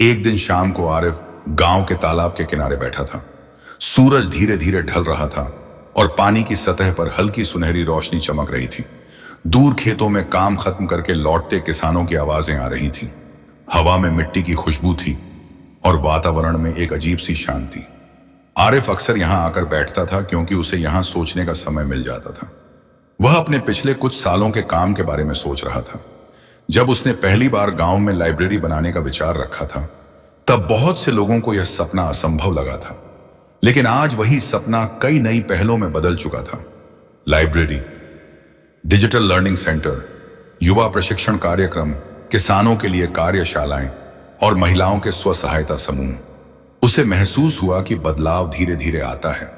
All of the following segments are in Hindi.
एक दिन शाम को आरिफ गांव के तालाब के किनारे बैठा था। सूरज धीरे धीरे ढल रहा था और पानी की सतह पर हल्की सुनहरी रोशनी चमक रही थी। दूर खेतों में काम खत्म करके लौटते किसानों की आवाजें आ रही थीं। हवा में मिट्टी की खुशबू थी और वातावरण में एक अजीब सी शांति। आरिफ अक्सर यहां आकर बैठता था क्योंकि उसे यहां सोचने का समय मिल जाता था। वह अपने पिछले कुछ सालों के काम के बारे में सोच रहा था। जब उसने पहली बार गांव में लाइब्रेरी बनाने का विचार रखा था, तब बहुत से लोगों को यह सपना असंभव लगा था। लेकिन आज वही सपना कई नई पहलों में बदल चुका था। लाइब्रेरी, डिजिटल लर्निंग सेंटर, युवा प्रशिक्षण कार्यक्रम, किसानों के लिए कार्यशालाएं और महिलाओं के स्व सहायता समूह। उसे महसूस हुआ कि बदलाव धीरे धीरे आता है,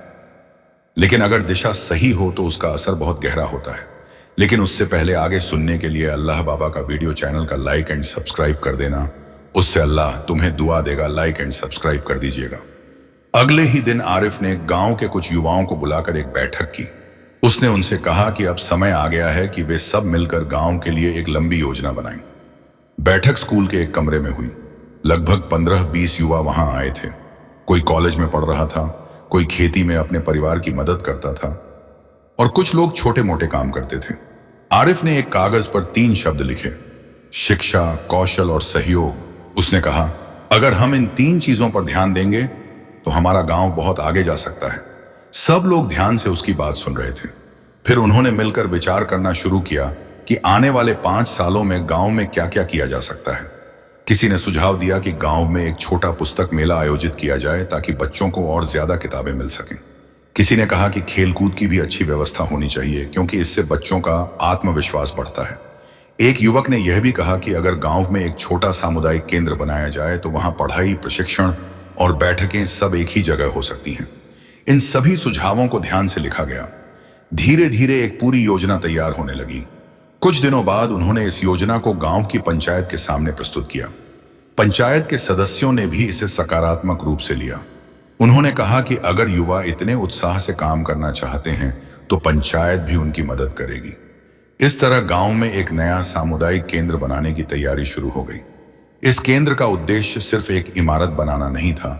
लेकिन अगर दिशा सही हो तो उसका असर बहुत गहरा होता है। लेकिन उससे पहले आगे सुनने के लिए अल्लाह बाबा का वीडियो चैनल का लाइक एंड सब्सक्राइब कर देना। उससे अल्लाह तुम्हें दुआ देगा। लाइक एंड सब्सक्राइब कर दीजिएगा। अगले ही दिन आरिफ ने गांव के कुछ युवाओं को बुलाकर एक बैठक की। उसने उनसे कहा कि अब समय आ गया है कि वे सब मिलकर गांव के लिए एक लंबी योजना बनाएं। बैठक स्कूल के एक कमरे में हुई। लगभग 15-20 युवा वहां आए थे। कोई कॉलेज में पढ़ रहा था, कोई खेती में अपने परिवार की मदद करता था और कुछ लोग छोटे मोटे काम करते थे। आरिफ ने एक कागज पर 3 शब्द लिखे: शिक्षा, कौशल और सहयोग। उसने कहा, अगर हम इन 3 चीजों पर ध्यान देंगे तो हमारा गांव बहुत आगे जा सकता है। सब लोग ध्यान से उसकी बात सुन रहे थे। फिर उन्होंने मिलकर विचार करना शुरू किया कि आने वाले 5 सालों में गांव में क्या क्या किया जा सकता है। किसी ने सुझाव दिया कि गांव में एक छोटा पुस्तक मेला आयोजित किया जाए ताकि बच्चों को और ज्यादा किताबें मिल सकें। किसी ने कहा कि खेलकूद की भी अच्छी व्यवस्था होनी चाहिए क्योंकि इससे बच्चों का आत्मविश्वास बढ़ता है। एक युवक ने यह भी कहा कि अगर गांव में एक छोटा सामुदायिक केंद्र बनाया जाए तो वहां पढ़ाई, प्रशिक्षण और बैठकें सब एक ही जगह हो सकती हैं। इन सभी सुझावों को ध्यान से लिखा गया। धीरे धीरे एक पूरी योजना तैयार होने लगी। कुछ दिनों बाद उन्होंने इस योजना को गांव की पंचायत के सामने प्रस्तुत किया। पंचायत के सदस्यों ने भी इसे सकारात्मक रूप से लिया। उन्होंने कहा कि अगर युवा इतने उत्साह से काम करना चाहते हैं तो पंचायत भी उनकी मदद करेगी। इस तरह गांव में एक नया सामुदायिक केंद्र बनाने की तैयारी शुरू हो गई। इस केंद्र का उद्देश्य सिर्फ एक इमारत बनाना नहीं था,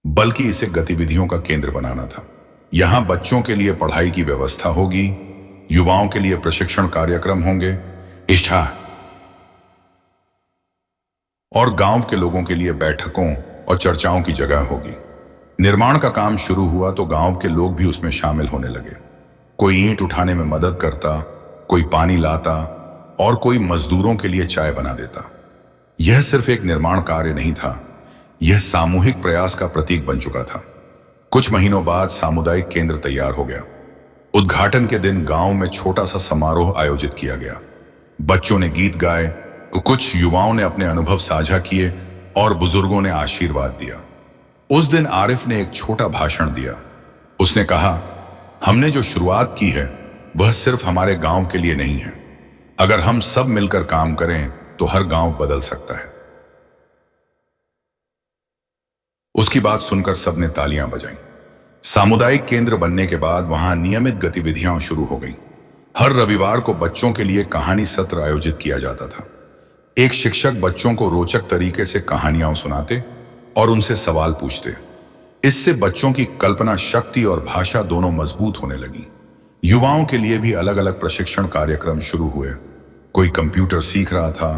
बल्कि इसे गतिविधियों का केंद्र बनाना था। यहां बच्चों के लिए पढ़ाई की व्यवस्था होगी, युवाओं के लिए प्रशिक्षण कार्यक्रम होंगे, इच्छा और गांव के लोगों के लिए बैठकों और चर्चाओं की जगह होगी। निर्माण का काम शुरू हुआ तो गांव के लोग भी उसमें शामिल होने लगे। कोई ईंट उठाने में मदद करता, कोई पानी लाता और कोई मजदूरों के लिए चाय बना देता। यह सिर्फ एक निर्माण कार्य नहीं था, यह सामूहिक प्रयास का प्रतीक बन चुका था। कुछ महीनों बाद सामुदायिक केंद्र तैयार हो गया। उद्घाटन के दिन गांव में छोटा सा समारोह आयोजित किया गया। बच्चों ने गीत गाए, कुछ युवाओं ने अपने अनुभव साझा किए और बुजुर्गों ने आशीर्वाद दिया। उस दिन आरिफ ने एक छोटा भाषण दिया। उसने कहा, हमने जो शुरुआत की है वह सिर्फ हमारे गांव के लिए नहीं है। अगर हम सब मिलकर काम करें तो हर गांव बदल सकता है। उसकी बात सुनकर सबने तालियां बजाईं। सामुदायिक केंद्र बनने के बाद वहां नियमित गतिविधियां शुरू हो गईं। हर रविवार को बच्चों के लिए कहानी सत्र आयोजित किया जाता था। एक शिक्षक बच्चों को रोचक तरीके से कहानियां सुनाते और उनसे सवाल पूछते। इससे बच्चों की कल्पना शक्ति और भाषा दोनों मजबूत होने लगी। युवाओं के लिए भी अलग अलग प्रशिक्षण कार्यक्रम शुरू हुए। कोई कंप्यूटर सीख रहा था,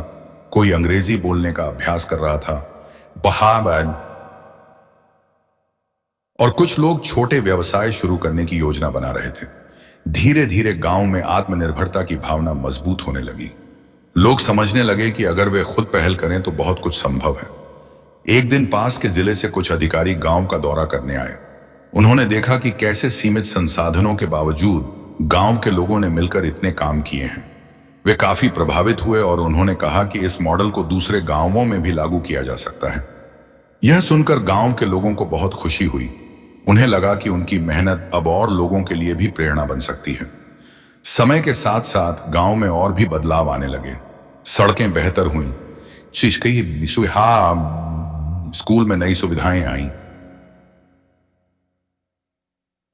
कोई अंग्रेजी बोलने का अभ्यास कर रहा था, और कुछ लोग छोटे व्यवसाय शुरू करने की योजना बना रहे थे। धीरे धीरे गांव में आत्मनिर्भरता की भावना मजबूत होने लगी। लोग समझने लगे कि अगर वे खुद पहल करें तो बहुत कुछ संभव है। एक दिन पास के जिले से कुछ अधिकारी गांव का दौरा करने आए। उन्होंने देखा कि कैसे सीमित संसाधनों के बावजूद गांव के लोगों ने मिलकर इतने काम किए हैं। वे काफी प्रभावित हुए और उन्होंने कहा कि इस मॉडल को दूसरे गांवों में भी लागू किया जा सकता है। यह सुनकर गांव के लोगों को बहुत खुशी हुई। उन्हें लगा कि उनकी मेहनत अब और लोगों के लिए भी प्रेरणा बन सकती है। समय के साथ साथ गांव में और भी बदलाव आने लगे। सड़कें बेहतर हुईं, स्कूल में नई सुविधाएं आईं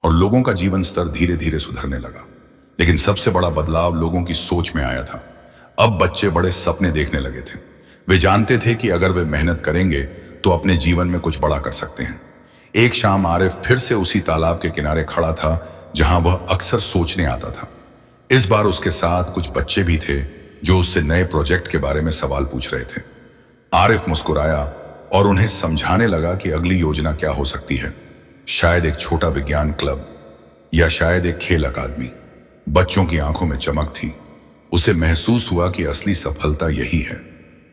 और लोगों का जीवन स्तर धीरे धीरे सुधरने लगा। लेकिन सबसे बड़ा बदलाव लोगों की सोच में आया था। अब बच्चे बड़े सपने देखने लगे थे। वे जानते थे कि अगर वे मेहनत करेंगे तो अपने जीवन में कुछ बड़ा कर सकते हैं। एक शाम आरिफ फिर से उसी तालाब के किनारे खड़ा था जहां वह अक्सर सोचने आता था। इस बार उसके साथ कुछ बच्चे भी थे जो उससे नए प्रोजेक्ट के बारे में सवाल पूछ रहे थे। आरिफ मुस्कुराया और उन्हें समझाने लगा कि अगली योजना क्या हो सकती है। शायद एक छोटा विज्ञान क्लब या शायद एक खेल अकादमी। बच्चों की आंखों में चमक थी। उसे महसूस हुआ कि असली सफलता यही है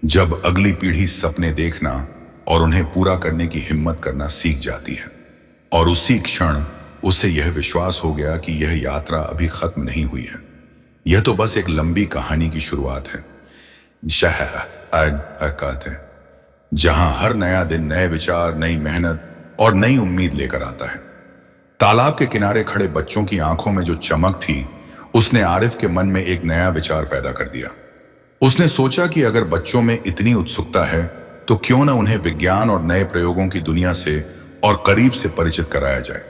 जब अगली पीढ़ी सपने देखना और उन्हें पूरा करने की हिम्मत करना सीख जाती है। और उसी क्षण उसे यह विश्वास हो गया कि यह यात्रा अभी खत्म नहीं हुई है। यह तो बस एक लंबी कहानी की शुरुआत है। कहते हैं जहां हर नया दिन नए विचार, नई मेहनत और नई उम्मीद लेकर आता है। तालाब के किनारे खड़े बच्चों की आंखों में जो चमक थी उसने आरिफ के मन में एक नया विचार पैदा कर दिया। उसने सोचा कि अगर बच्चों में इतनी उत्सुकता है तो क्यों न उन्हें विज्ञान और नए प्रयोगों की दुनिया से और करीब से परिचित कराया जाए।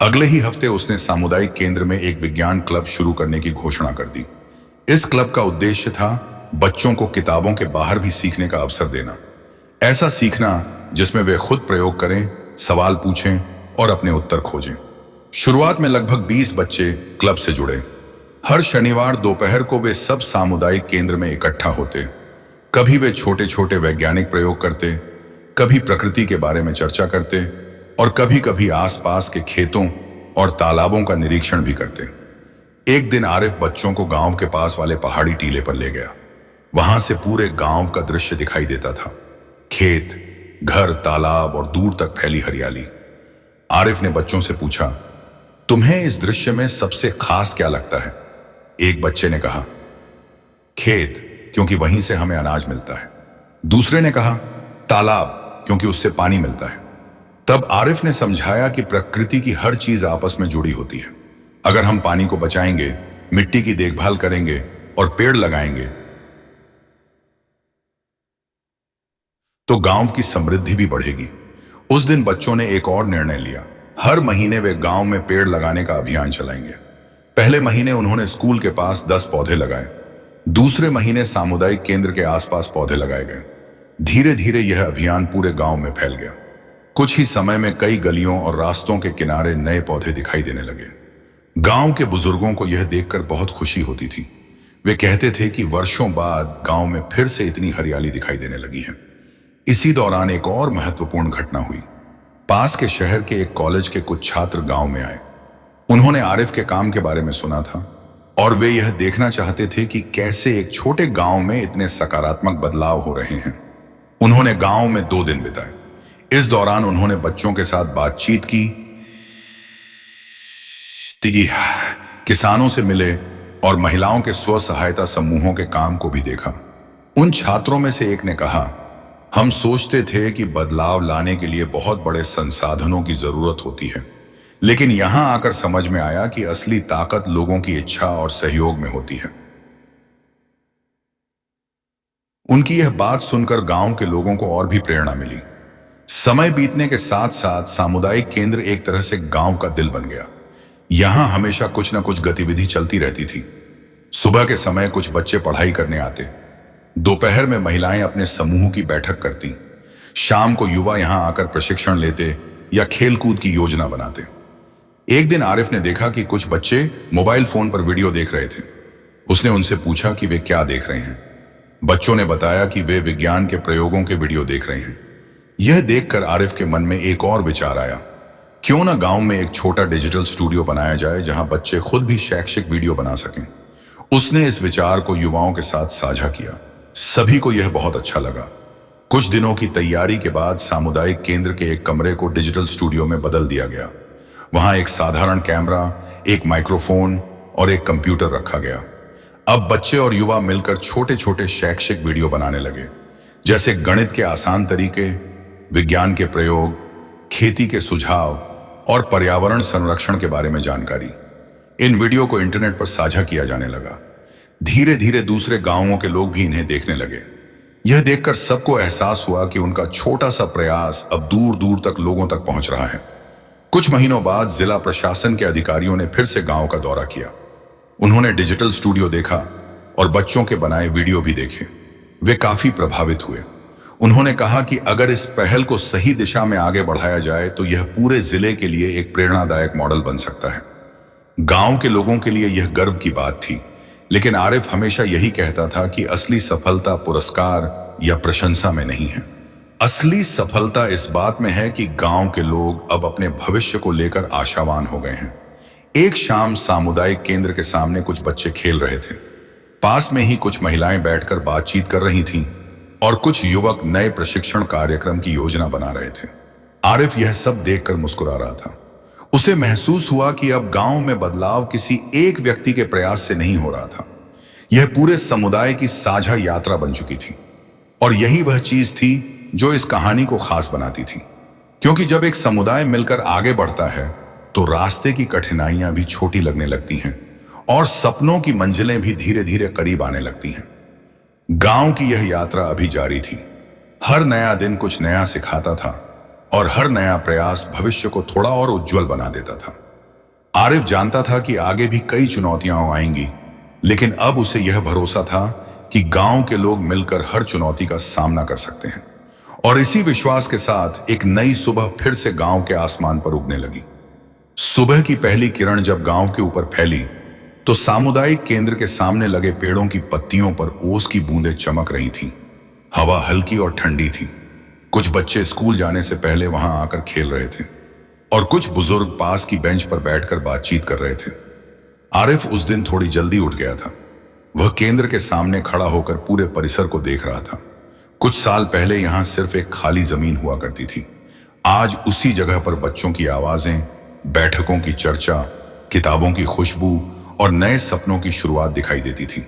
अगले ही हफ्ते उसने सामुदायिक केंद्र में एक विज्ञान क्लब शुरू करने की घोषणा कर दी। इस क्लब का उद्देश्य था बच्चों को किताबों के बाहर भी सीखने का अवसर देना। ऐसा सीखना जिसमें वे खुद प्रयोग करें, सवाल पूछें और अपने उत्तर खोजें। शुरुआत में लगभग 20 बच्चे क्लब से जुड़े। हर शनिवार दोपहर को वे सब सामुदायिक केंद्र में इकट्ठा होते। कभी वे छोटे छोटे वैज्ञानिक प्रयोग करते, कभी प्रकृति के बारे में चर्चा करते और कभी कभी आसपास के खेतों और तालाबों का निरीक्षण भी करते। एक दिन आरिफ बच्चों को गांव के पास वाले पहाड़ी टीले पर ले गया। वहां से पूरे गांव का दृश्य दिखाई देता था। खेत, घर, तालाब और दूर तक फैली हरियाली। आरिफ ने बच्चों से पूछा, तुम्हें इस दृश्य में सबसे खास क्या लगता है? एक बच्चे ने कहा, खेत, क्योंकि वहीं से हमें अनाज मिलता है। दूसरे ने कहा, तालाब, क्योंकि उससे पानी मिलता है। तब आरिफ ने समझाया कि प्रकृति की हर चीज आपस में जुड़ी होती है। अगर हम पानी को बचाएंगे, मिट्टी की देखभाल करेंगे और पेड़ लगाएंगे तो गांव की समृद्धि भी बढ़ेगी। उस दिन बच्चों ने एक और निर्णय लिया। हर महीने वे गांव में पेड़ लगाने का अभियान चलाएंगे। पहले महीने उन्होंने स्कूल के पास 10 पौधे लगाए। दूसरे महीने सामुदायिक केंद्र के आसपास पौधे लगाए गए। धीरे धीरे यह अभियान पूरे गांव में फैल गया। कुछ ही समय में कई गलियों और रास्तों के किनारे नए पौधे दिखाई देने लगे। गांव के बुजुर्गों को यह देखकर बहुत खुशी होती थी। वे कहते थे कि वर्षों बाद गांव में फिर से इतनी हरियाली दिखाई देने लगी है। इसी दौरान एक और महत्वपूर्ण घटना हुई। पास के शहर के एक कॉलेज के कुछ छात्र गांव में आए। उन्होंने आरिफ के काम के बारे में सुना था और वे यह देखना चाहते थे कि कैसे एक छोटे गांव में इतने सकारात्मक बदलाव हो रहे हैं। उन्होंने गांव में 2 दिन बिताए। इस दौरान उन्होंने बच्चों के साथ बातचीत की, किसानों से मिले और महिलाओं के स्व सहायता समूहों के काम को भी देखा। उन छात्रों में से एक ने कहा, हम सोचते थे कि बदलाव लाने के लिए बहुत बड़े संसाधनों की जरूरत होती है, लेकिन यहां आकर समझ में आया कि असली ताकत लोगों की इच्छा और सहयोग में होती है। उनकी यह बात सुनकर गांव के लोगों को और भी प्रेरणा मिली। समय बीतने के साथ साथ सामुदायिक केंद्र एक तरह से गांव का दिल बन गया। यहां हमेशा कुछ न कुछ गतिविधि चलती रहती थी। सुबह के समय कुछ बच्चे पढ़ाई करने आते, दोपहर में महिलाएं अपने समूह की बैठक करती, शाम को युवा यहां आकर प्रशिक्षण लेते या खेलकूद की योजना बनाते। एक दिन आरिफ ने देखा कि कुछ बच्चे मोबाइल फोन पर वीडियो देख रहे थे। उसने उनसे पूछा कि वे क्या देख रहे हैं। बच्चों ने बताया कि वे विज्ञान के प्रयोगों के वीडियो देख रहे हैं। यह देखकर आरिफ के मन में एक और विचार आया, क्यों ना गांव में एक छोटा डिजिटल स्टूडियो बनाया जाए जहां बच्चे खुद भी शैक्षिक वीडियो बना सकें। उसने इस विचार को युवाओं के साथ साझा किया। सभी को यह बहुत अच्छा लगा। कुछ दिनों की तैयारी के बाद सामुदायिक केंद्र के एक कमरे को डिजिटल स्टूडियो में बदल दिया गया। वहां एक साधारण कैमरा, एक माइक्रोफोन और एक कंप्यूटर रखा गया। अब बच्चे और युवा मिलकर छोटे छोटे शैक्षिक वीडियो बनाने लगे, जैसे गणित के आसान तरीके, विज्ञान के प्रयोग, खेती के सुझाव और पर्यावरण संरक्षण के बारे में जानकारी। इन वीडियो को इंटरनेट पर साझा किया जाने लगा। धीरे धीरे दूसरे गांवों के लोग भी इन्हें देखने लगे। यह देखकर सबको एहसास हुआ कि उनका छोटा सा प्रयास अब दूर दूर तक लोगों तक पहुंच रहा है। कुछ महीनों बाद जिला प्रशासन के अधिकारियों ने फिर से गांव का दौरा किया। उन्होंने डिजिटल स्टूडियो देखा, और बच्चों के बनाए वीडियो भी देखे। वे काफी प्रभावित हुए। उन्होंने कहा कि अगर इस पहल को सही दिशा में आगे बढ़ाया जाए तो यह पूरे जिले के लिए एक प्रेरणादायक मॉडल बन सकता है। गांव के लोगों के लिए यह गर्व की बात थी, लेकिन आरिफ हमेशा यही कहता था कि असली सफलता पुरस्कार या प्रशंसा में नहीं है। असली सफलता इस बात में है कि गांव के लोग अब अपने भविष्य को लेकर आशावान हो गए हैं। एक शाम सामुदायिक केंद्र के सामने कुछ बच्चे खेल रहे थे। पास में ही कुछ महिलाएं बैठकर बातचीत कर रही थीं और कुछ युवक नए प्रशिक्षण कार्यक्रम की योजना बना रहे थे। आरिफ यह सब देखकर मुस्कुरा रहा था। उसे महसूस हुआ कि अब गांव में बदलाव किसी एक व्यक्ति के प्रयास से नहीं हो रहा था। यह पूरे समुदाय की साझा यात्रा बन चुकी थी। और यही वह चीज थी जो इस कहानी को खास बनाती थी, क्योंकि जब एक समुदाय मिलकर आगे बढ़ता है तो रास्ते की कठिनाइयां भी छोटी लगने लगती हैं और सपनों की मंजिलें भी धीरे धीरे करीब आने लगती हैं। गांव की यह यात्रा अभी जारी थी। हर नया दिन कुछ नया सिखाता था और हर नया प्रयास भविष्य को थोड़ा और उज्जवल बना देता था। आरिफ जानता था कि आगे भी कई चुनौतियां आएंगी, लेकिन अब उसे यह भरोसा था कि गांव के लोग मिलकर हर चुनौती का सामना कर सकते हैं। और इसी विश्वास के साथ एक नई सुबह फिर से गांव के आसमान पर उगने लगी। सुबह की पहली किरण जब गांव के ऊपर फैली तो सामुदायिक केंद्र के सामने लगे पेड़ों की पत्तियों पर ओस की बूंदें चमक रही थीं। हवा हल्की और ठंडी थी। कुछ बच्चे स्कूल जाने से पहले वहां आकर खेल रहे थे और कुछ बुजुर्ग पास की बेंच पर बैठकर बातचीत कर रहे थे। आरिफ उस दिन थोड़ी जल्दी उठ गया था। वह केंद्र के सामने खड़ा होकर पूरे परिसर को देख रहा था। कुछ साल पहले यहां सिर्फ एक खाली जमीन हुआ करती थी। आज उसी जगह पर बच्चों की आवाजें, बैठकों की चर्चा, किताबों की खुशबू और नए सपनों की शुरुआत दिखाई देती थी।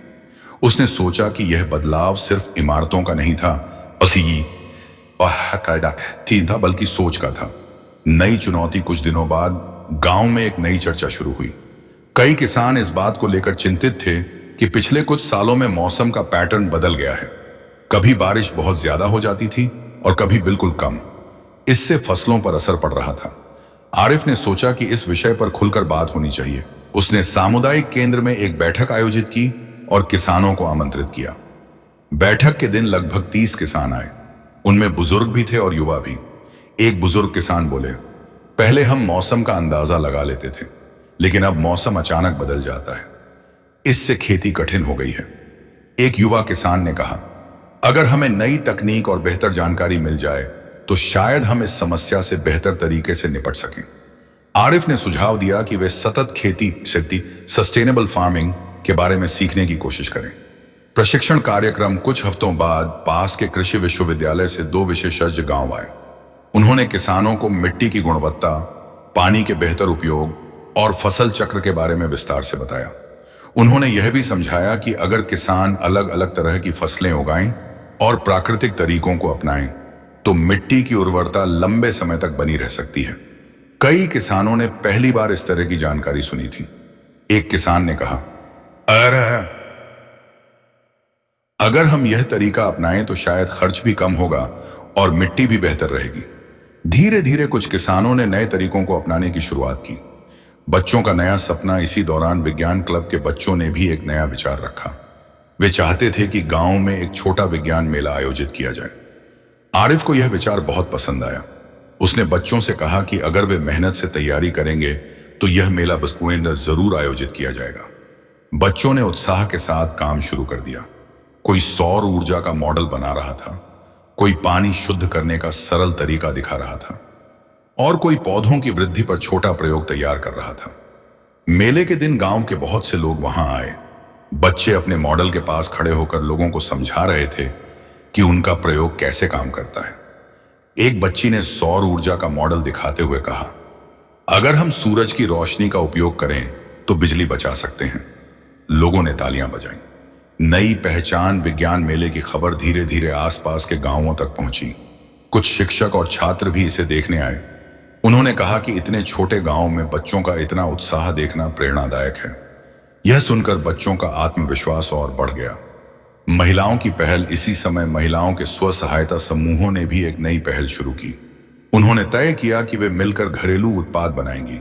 उसने सोचा कि यह बदलाव सिर्फ इमारतों का नहीं था, था बल्कि सोच का था। नई चुनौती कुछ दिनों बाद गांव में एक नई चर्चा शुरू हुई। कई किसान इस बात को लेकर चिंतित थे कि पिछले कुछ सालों में मौसम का पैटर्न बदल गया है। कभी बारिश बहुत ज्यादा हो जाती थी और कभी बिल्कुल कम। इससे फसलों पर असर पड़ रहा था। आरिफ ने सोचा कि इस विषय पर खुलकर बात होनी चाहिए। उसने सामुदायिक केंद्र में एक बैठक आयोजित की और किसानों को आमंत्रित किया। बैठक के दिन लगभग 30 किसान आए। उनमें बुजुर्ग भी थे और युवा भी। एक बुजुर्ग किसान बोले, पहले हम मौसम का अंदाजा लगा लेते थे, लेकिन अब मौसम अचानक बदल जाता है। इससे खेती कठिन हो गई है। एक युवा किसान ने कहा, अगर हमें नई तकनीक और बेहतर जानकारी मिल जाए तो शायद हम इस समस्या से बेहतर तरीके से निपट सकें। आरिफ ने सुझाव दिया कि वे सतत खेती सस्टेनेबल फार्मिंग के बारे में सीखने की कोशिश करें। प्रशिक्षण कार्यक्रम कुछ हफ्तों बाद पास के कृषि विश्वविद्यालय से 2 विशेषज्ञ गांव आए। उन्होंने किसानों को मिट्टी की गुणवत्ता, पानी के बेहतर उपयोग और फसल चक्र के बारे में विस्तार से बताया। उन्होंने यह भी समझाया कि अगर किसान अलग अलग तरह की फसलें उगाएं और प्राकृतिक तरीकों को अपनाएं तो मिट्टी की उर्वरता लंबे समय तक बनी रह सकती है। कई किसानों ने पहली बार इस तरह की जानकारी सुनी थी। एक किसान ने कहा, अगर हम यह तरीका अपनाएं तो शायद खर्च भी कम होगा और मिट्टी भी बेहतर रहेगी। धीरे धीरे कुछ किसानों ने नए तरीकों को अपनाने की शुरुआत की। बच्चों का नया सपना। इसी दौरान विज्ञान क्लब के बच्चों ने भी एक नया विचार रखा। वे चाहते थे कि गांव में एक छोटा विज्ञान मेला आयोजित किया जाए। आरिफ को यह विचार बहुत पसंद आया। उसने बच्चों से कहा कि अगर वे मेहनत से तैयारी करेंगे तो यह मेला बस्कुएं जरूर आयोजित किया जाएगा। बच्चों ने उत्साह के साथ काम शुरू कर दिया। कोई सौर ऊर्जा का मॉडल बना रहा था, कोई पानी शुद्ध करने का सरल तरीका दिखा रहा था और कोई पौधों की वृद्धि पर छोटा प्रयोग तैयार कर रहा था। मेले के दिन गांव के बहुत से लोग वहां आए। बच्चे अपने मॉडल के पास खड़े होकर लोगों को समझा रहे थे कि उनका प्रयोग कैसे काम करता है। एक बच्ची ने सौर ऊर्जा का मॉडल दिखाते हुए कहा, अगर हम सूरज की रोशनी का उपयोग करें तो बिजली बचा सकते हैं। लोगों ने तालियां बजाईं। नई पहचान विज्ञान मेले की खबर धीरे धीरे आसपास के गांवों तक पहुंची। कुछ शिक्षक और छात्र भी इसे देखने आए। उन्होंने कहा कि इतने छोटे गांव में बच्चों का इतना उत्साह देखना प्रेरणादायक है। यह सुनकर बच्चों का आत्मविश्वास और बढ़ गया। महिलाओं की पहल। इसी समय महिलाओं के स्व सहायता समूहों ने भी एक नई पहल शुरू की। उन्होंने तय किया कि वे मिलकर घरेलू उत्पाद बनाएंगी,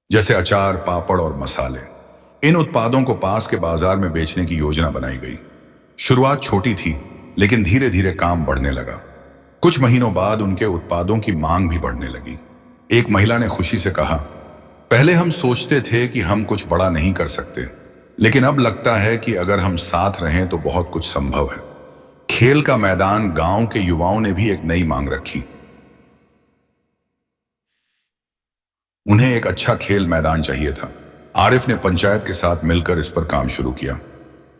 जैसे अचार, पापड़ और मसाले। इन उत्पादों को पास के बाजार में बेचने की योजना बनाई गई। शुरुआत छोटी थी, लेकिन धीरे धीरे काम बढ़ने लगा। कुछ महीनों बाद उनके उत्पादों की मांग भी बढ़ने लगी। एक महिला ने खुशी से कहा, पहले हम सोचते थे कि हम कुछ बड़ा नहीं कर सकते, लेकिन अब लगता है कि अगर हम साथ रहें तो बहुत कुछ संभव है। खेल का मैदान, गांव के युवाओं ने भी एक नई मांग रखी। उन्हें एक अच्छा खेल मैदान चाहिए था। आरिफ ने पंचायत के साथ मिलकर इस पर काम शुरू किया।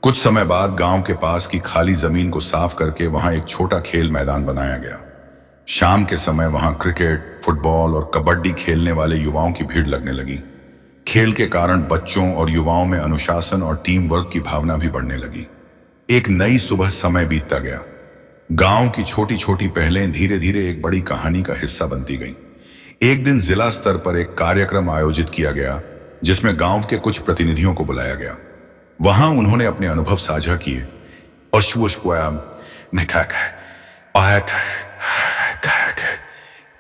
कुछ समय बाद गांव के पास की खाली जमीन को साफ करके वहां एक छोटा खेल मैदान बनाया गया। शाम के समय वहां क्रिकेट, फुटबॉल और कबड्डी खेलने वाले युवाओं की भीड़ लगने लगी। खेल के कारण बच्चों और युवाओं में अनुशासन और टीम वर्क की भावना भी बढ़ने लगी। एक नई सुबह, समय बीतता गया। गांव की छोटी छोटी पहलें धीरे धीरे एक बड़ी कहानी का हिस्सा बनती गईं। एक दिन जिला स्तर पर एक कार्यक्रम आयोजित किया गया, जिसमें गांव के कुछ प्रतिनिधियों को बुलाया गया। वहां उन्होंने अपने अनुभव साझा किए।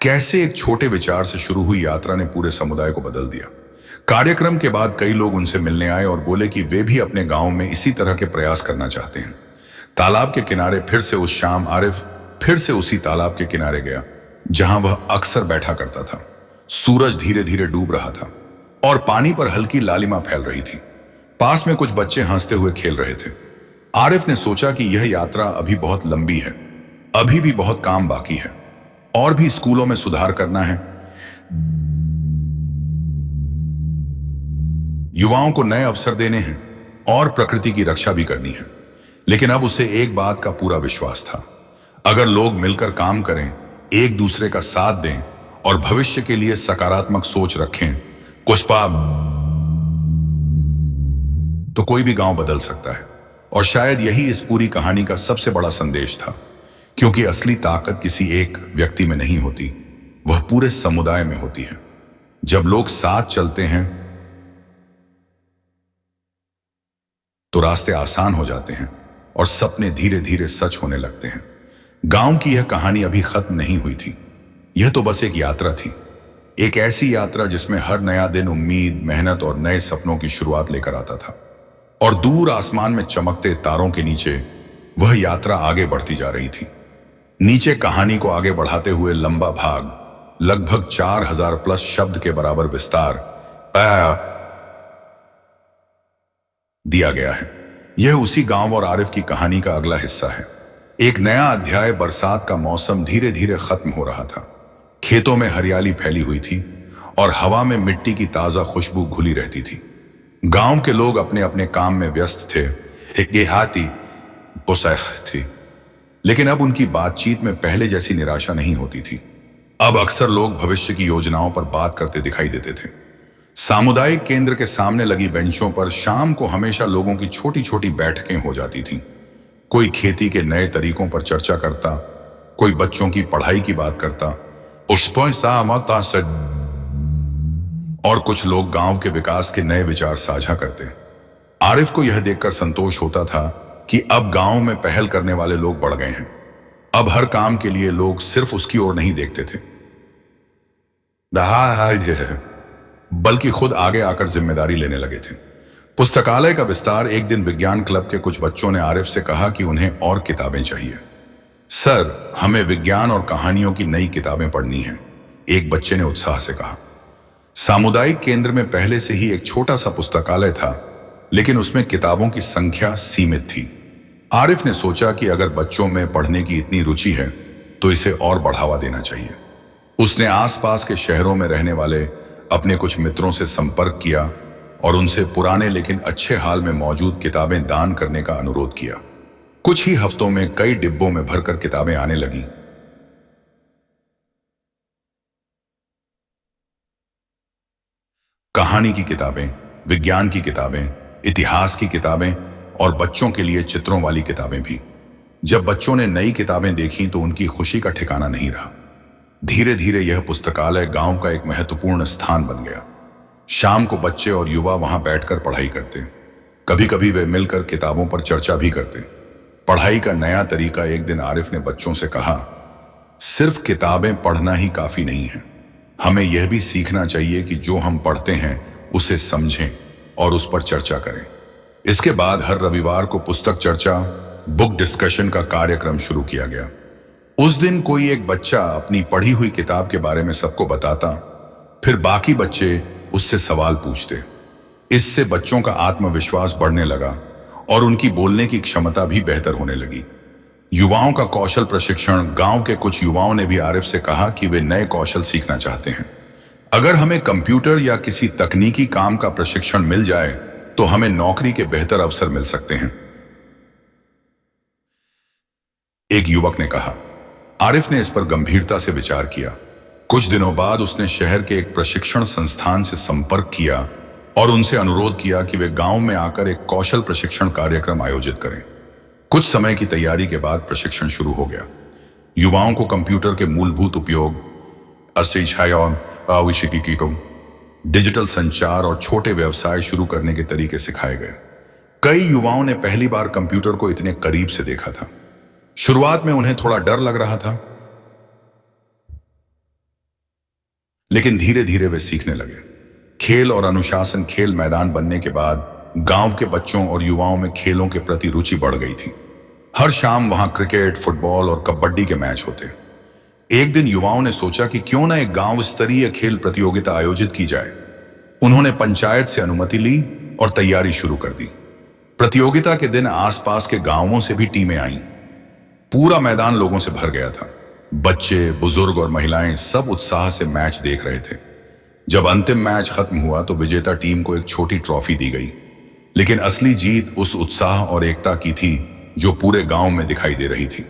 कैसे एक छोटे विचार से शुरू हुई यात्रा ने पूरे समुदाय को बदल दिया। कार्यक्रम के बाद कई लोग उनसे मिलने आए और बोले कि वे भी अपने गांव में इसी तरह के प्रयास करना चाहते हैं। तालाब के किनारे फिर से उस शाम आरिफ फिर से उसी तालाब के किनारे गया जहां वह अक्सर बैठा करता था। सूरज धीरे धीरे डूब रहा था और पानी पर हल्की लालिमा फैल रही थी। पास में कुछ बच्चे हंसते हुए खेल रहे थे। आरिफ ने सोचा कि यह यात्रा अभी बहुत लंबी है, अभी भी बहुत काम बाकी है, और भी स्कूलों में सुधार करना है, युवाओं को नए अवसर देने हैं और प्रकृति की रक्षा भी करनी है। लेकिन अब उसे एक बात का पूरा विश्वास था, अगर लोग मिलकर काम करें, एक दूसरे का साथ दें और भविष्य के लिए सकारात्मक सोच रखें, पुष्पा, तो कोई भी गांव बदल सकता है। और शायद यही इस पूरी कहानी का सबसे बड़ा संदेश था, क्योंकि असली ताकत किसी एक व्यक्ति में नहीं होती, वह पूरे समुदाय में होती है। जब लोग साथ चलते हैं तो रास्ते आसान हो जाते हैं और सपने धीरे धीरे सच होने लगते हैं। गांव की यह कहानी अभी खत्म नहीं हुई थी। यह तो बस एक यात्रा थी, एक ऐसी यात्रा जिसमें हर नया दिन उम्मीद, मेहनत और नए सपनों की शुरुआत लेकर आता था। और दूर आसमान में चमकते तारों के नीचे वह यात्रा आगे बढ़ती जा रही थी। नीचे कहानी को आगे बढ़ाते हुए लंबा भाग, लगभग 4000 प्लस शब्द के बराबर विस्तार दिया गया है। यह उसी गांव और आरिफ की कहानी का अगला हिस्सा है। एक नया अध्याय। बरसात का मौसम धीरे धीरे खत्म हो रहा था। खेतों में हरियाली फैली हुई थी और हवा में मिट्टी की ताजा खुशबू घुली रहती थी। गांव के लोग अपने अपने काम में व्यस्त थे। एक देहाती थी, लेकिन अब उनकी बातचीत में पहले जैसी निराशा नहीं होती थी। अब अक्सर लोग भविष्य की योजनाओं पर बात करते दिखाई देते थे। सामुदायिक केंद्र के सामने लगी बेंचों पर शाम को हमेशा लोगों की छोटी छोटी बैठकें हो जाती थीं। कोई खेती के नए तरीकों पर चर्चा करता, कोई बच्चों की पढ़ाई की बात करता, और कुछ लोग गांव के विकास के नए विचार साझा करते। आरिफ को यह देखकर संतोष होता था कि अब गांव में पहल करने वाले लोग बढ़ गए हैं। अब हर काम के लिए लोग सिर्फ उसकी ओर नहीं देखते थे, बल्कि खुद आगे आकर जिम्मेदारी लेने लगे थे। पुस्तकालय का विस्तार। एक दिन विज्ञान क्लब के कुछ बच्चों ने आरिफ से कहा कि उन्हें और किताबें चाहिए। सर, हमें विज्ञान और कहानियों की नई किताबें पढ़नी हैं, एक बच्चे ने उत्साह से कहा। सामुदायिक केंद्र में पहले से ही एक छोटा सा पुस्तकालय था, लेकिन उसमें किताबों की संख्या सीमित थी। आरिफ ने सोचा कि अगर बच्चों में पढ़ने की इतनी रुचि है तो इसे और बढ़ावा देना चाहिए। उसने आसपास के शहरों में रहने वाले अपने कुछ मित्रों से संपर्क किया और उनसे पुराने लेकिन अच्छे हाल में मौजूद किताबें दान करने का अनुरोध किया। कुछ ही हफ्तों में कई डिब्बों में भरकर किताबें आने लगीं। कहानी की किताबें, विज्ञान की किताबें, इतिहास की किताबें और बच्चों के लिए चित्रों वाली किताबें भी। जब बच्चों ने नई किताबें देखी तो उनकी खुशी का ठिकाना नहीं रहा। धीरे धीरे यह पुस्तकालय गांव का एक महत्वपूर्ण स्थान बन गया। शाम को बच्चे और युवा वहां बैठकर पढ़ाई करते। कभी कभी वे मिलकर किताबों पर चर्चा भी करते। पढ़ाई का नया तरीका। एक दिन आरिफ ने बच्चों से कहा, सिर्फ किताबें पढ़ना ही काफी नहीं है, हमें यह भी सीखना चाहिए कि जो हम पढ़ते हैं उसे समझें, और उस पर चर्चा करें। इसके बाद हर रविवार को पुस्तक चर्चा, बुक डिस्कशन का कार्यक्रम शुरू किया गया। उस दिन कोई एक बच्चा अपनी पढ़ी हुई किताब के बारे में सबको बताता, फिर बाकी बच्चे उससे सवाल पूछते। इससे बच्चों का आत्मविश्वास बढ़ने लगा और उनकी बोलने की क्षमता भी बेहतर होने लगी। युवाओं का कौशल प्रशिक्षण। गांव के कुछ युवाओं ने भी आरिफ से कहा कि वे नए कौशल सीखना चाहते हैं। अगर हमें कंप्यूटर या किसी तकनीकी काम का प्रशिक्षण मिल जाए तो हमें नौकरी के बेहतर अवसर मिल सकते हैं, एक युवक ने कहा। आरिफ ने इस पर गंभीरता से विचार किया। कुछ दिनों बाद उसने शहर के एक प्रशिक्षण संस्थान से संपर्क किया और उनसे अनुरोध किया कि वे गांव में आकर एक कौशल प्रशिक्षण कार्यक्रम आयोजित करें। कुछ समय की तैयारी के बाद प्रशिक्षण शुरू हो गया। युवाओं को कंप्यूटर के मूलभूत उपयोग, डिजिटल संचार और छोटे व्यवसाय शुरू करने के तरीके सिखाए गए। कई युवाओं ने पहली बार कंप्यूटर को इतने करीब से देखा था। शुरुआत में उन्हें थोड़ा डर लग रहा था, लेकिन धीरे धीरे वे सीखने लगे। खेल और अनुशासन। खेल मैदान बनने के बाद गांव के बच्चों और युवाओं में खेलों के प्रति रुचि बढ़ गई थी। हर शाम वहां क्रिकेट, फुटबॉल और कबड्डी के मैच होते। एक दिन युवाओं ने सोचा कि क्यों ना एक गांव स्तरीय खेल प्रतियोगिता आयोजित की जाए। उन्होंने पंचायत से अनुमति ली और तैयारी शुरू कर दी। प्रतियोगिता के दिन आसपास के गांवों से भी टीमें आईं। पूरा मैदान लोगों से भर गया था। बच्चे, बुजुर्ग और महिलाएं सब उत्साह से मैच देख रहे थे। जब अंतिम मैच खत्म हुआ तो विजेता टीम को एक छोटी ट्रॉफी दी गई, लेकिन असली जीत उस उत्साह और एकता की थी जो पूरे गांव में दिखाई दे रही थी।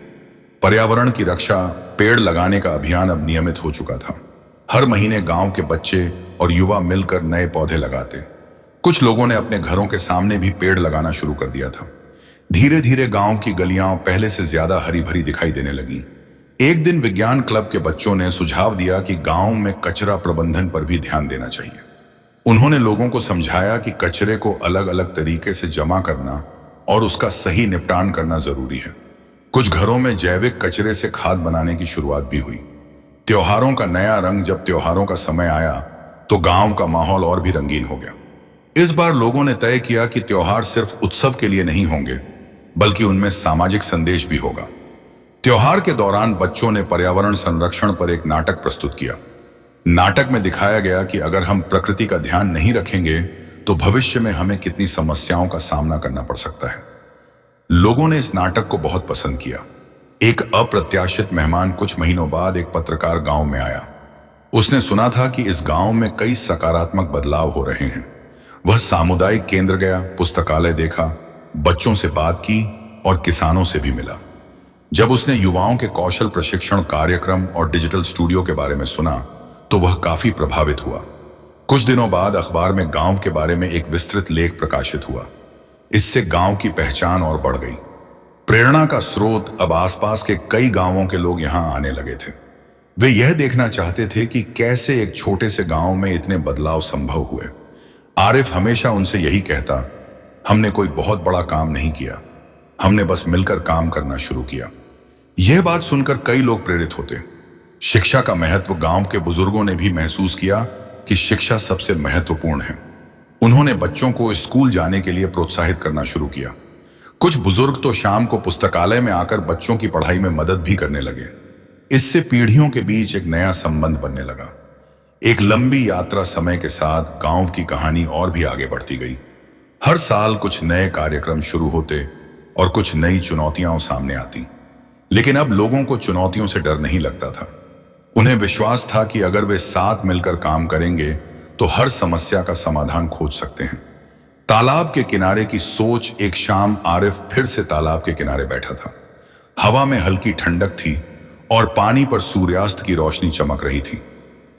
पर्यावरण की रक्षा। पेड़ लगाने का अभियान अब नियमित हो चुका था। हर महीने गांव के बच्चे और युवा मिलकर नए पौधे लगाते। कुछ लोगों ने अपने घरों के सामने भी पेड़ लगाना शुरू कर दिया था। धीरे धीरे गांव की गलियां पहले से ज्यादा हरी भरी दिखाई देने लगी। एक दिन विज्ञान क्लब के बच्चों ने सुझाव दिया कि गांव में कचरा प्रबंधन पर भी ध्यान देना चाहिए। उन्होंने लोगों को समझाया कि कचरे को अलग अलग तरीके से जमा करना और उसका सही निपटान करना जरूरी है। कुछ घरों में जैविक कचरे से खाद बनाने की शुरुआत भी हुई। त्योहारों का नया रंग। जब त्योहारों का समय आया तो गांव का माहौल और भी रंगीन हो गया। इस बार लोगों ने तय किया कि त्योहार सिर्फ उत्सव के लिए नहीं होंगे, बल्कि उनमें सामाजिक संदेश भी होगा। त्योहार के दौरान बच्चों ने पर्यावरण संरक्षण पर एक नाटक प्रस्तुत किया। नाटक में दिखाया गया कि अगर हम प्रकृति का ध्यान नहीं रखेंगे तो भविष्य में हमें कितनी समस्याओं का सामना करना पड़ सकता है। लोगों ने इस नाटक को बहुत पसंद किया। एक अप्रत्याशित मेहमान कुछ महीनों बाद एक पत्रकार गांव में आया। उसने सुना था कि इस गांव में कई सकारात्मक बदलाव हो रहे हैं। वह सामुदायिक केंद्र गया, पुस्तकालय देखा, बच्चों से बात की और किसानों से भी मिला। जब उसने युवाओं के कौशल प्रशिक्षण कार्यक्रम और डिजिटल स्टूडियो के बारे में सुना तो वह काफी प्रभावित हुआ। कुछ दिनों बाद अखबार में गांव के बारे में एक विस्तृत लेख प्रकाशित हुआ। इससे गांव की पहचान और बढ़ गई। प्रेरणा का स्रोत। अब आसपास के कई गांवों के लोग यहां आने लगे थे। वे यह देखना चाहते थे कि कैसे एक छोटे से गांव में इतने बदलाव संभव हुए। आरिफ हमेशा उनसे यही कहता, हमने कोई बहुत बड़ा काम नहीं किया, हमने बस मिलकर काम करना शुरू किया। यह बात सुनकर कई लोग प्रेरित होते। शिक्षा का महत्व। गांव के बुजुर्गों ने भी महसूस किया कि शिक्षा सबसे महत्वपूर्ण है। उन्होंने बच्चों को स्कूल जाने के लिए प्रोत्साहित करना शुरू किया। कुछ बुजुर्ग तो शाम को पुस्तकालय में आकर बच्चों की पढ़ाई में मदद भी करने लगे। इससे पीढ़ियों के बीच एक नया संबंध बनने लगा। एक लंबी यात्रा। समय के साथ गांव की कहानी और भी आगे बढ़ती गई। हर साल कुछ नए कार्यक्रम शुरू होते और कुछ नई चुनौतियां सामने आती, लेकिन अब लोगों को चुनौतियों से डर नहीं लगता था। उन्हें विश्वास था कि अगर वे साथ मिलकर काम करेंगे तो हर समस्या का समाधान खोज सकते हैं। तालाब के किनारे की सोच। एक शाम आरिफ फिर से तालाब के किनारे बैठा था। हवा में हल्की ठंडक थी और पानी पर सूर्यास्त की रोशनी चमक रही थी।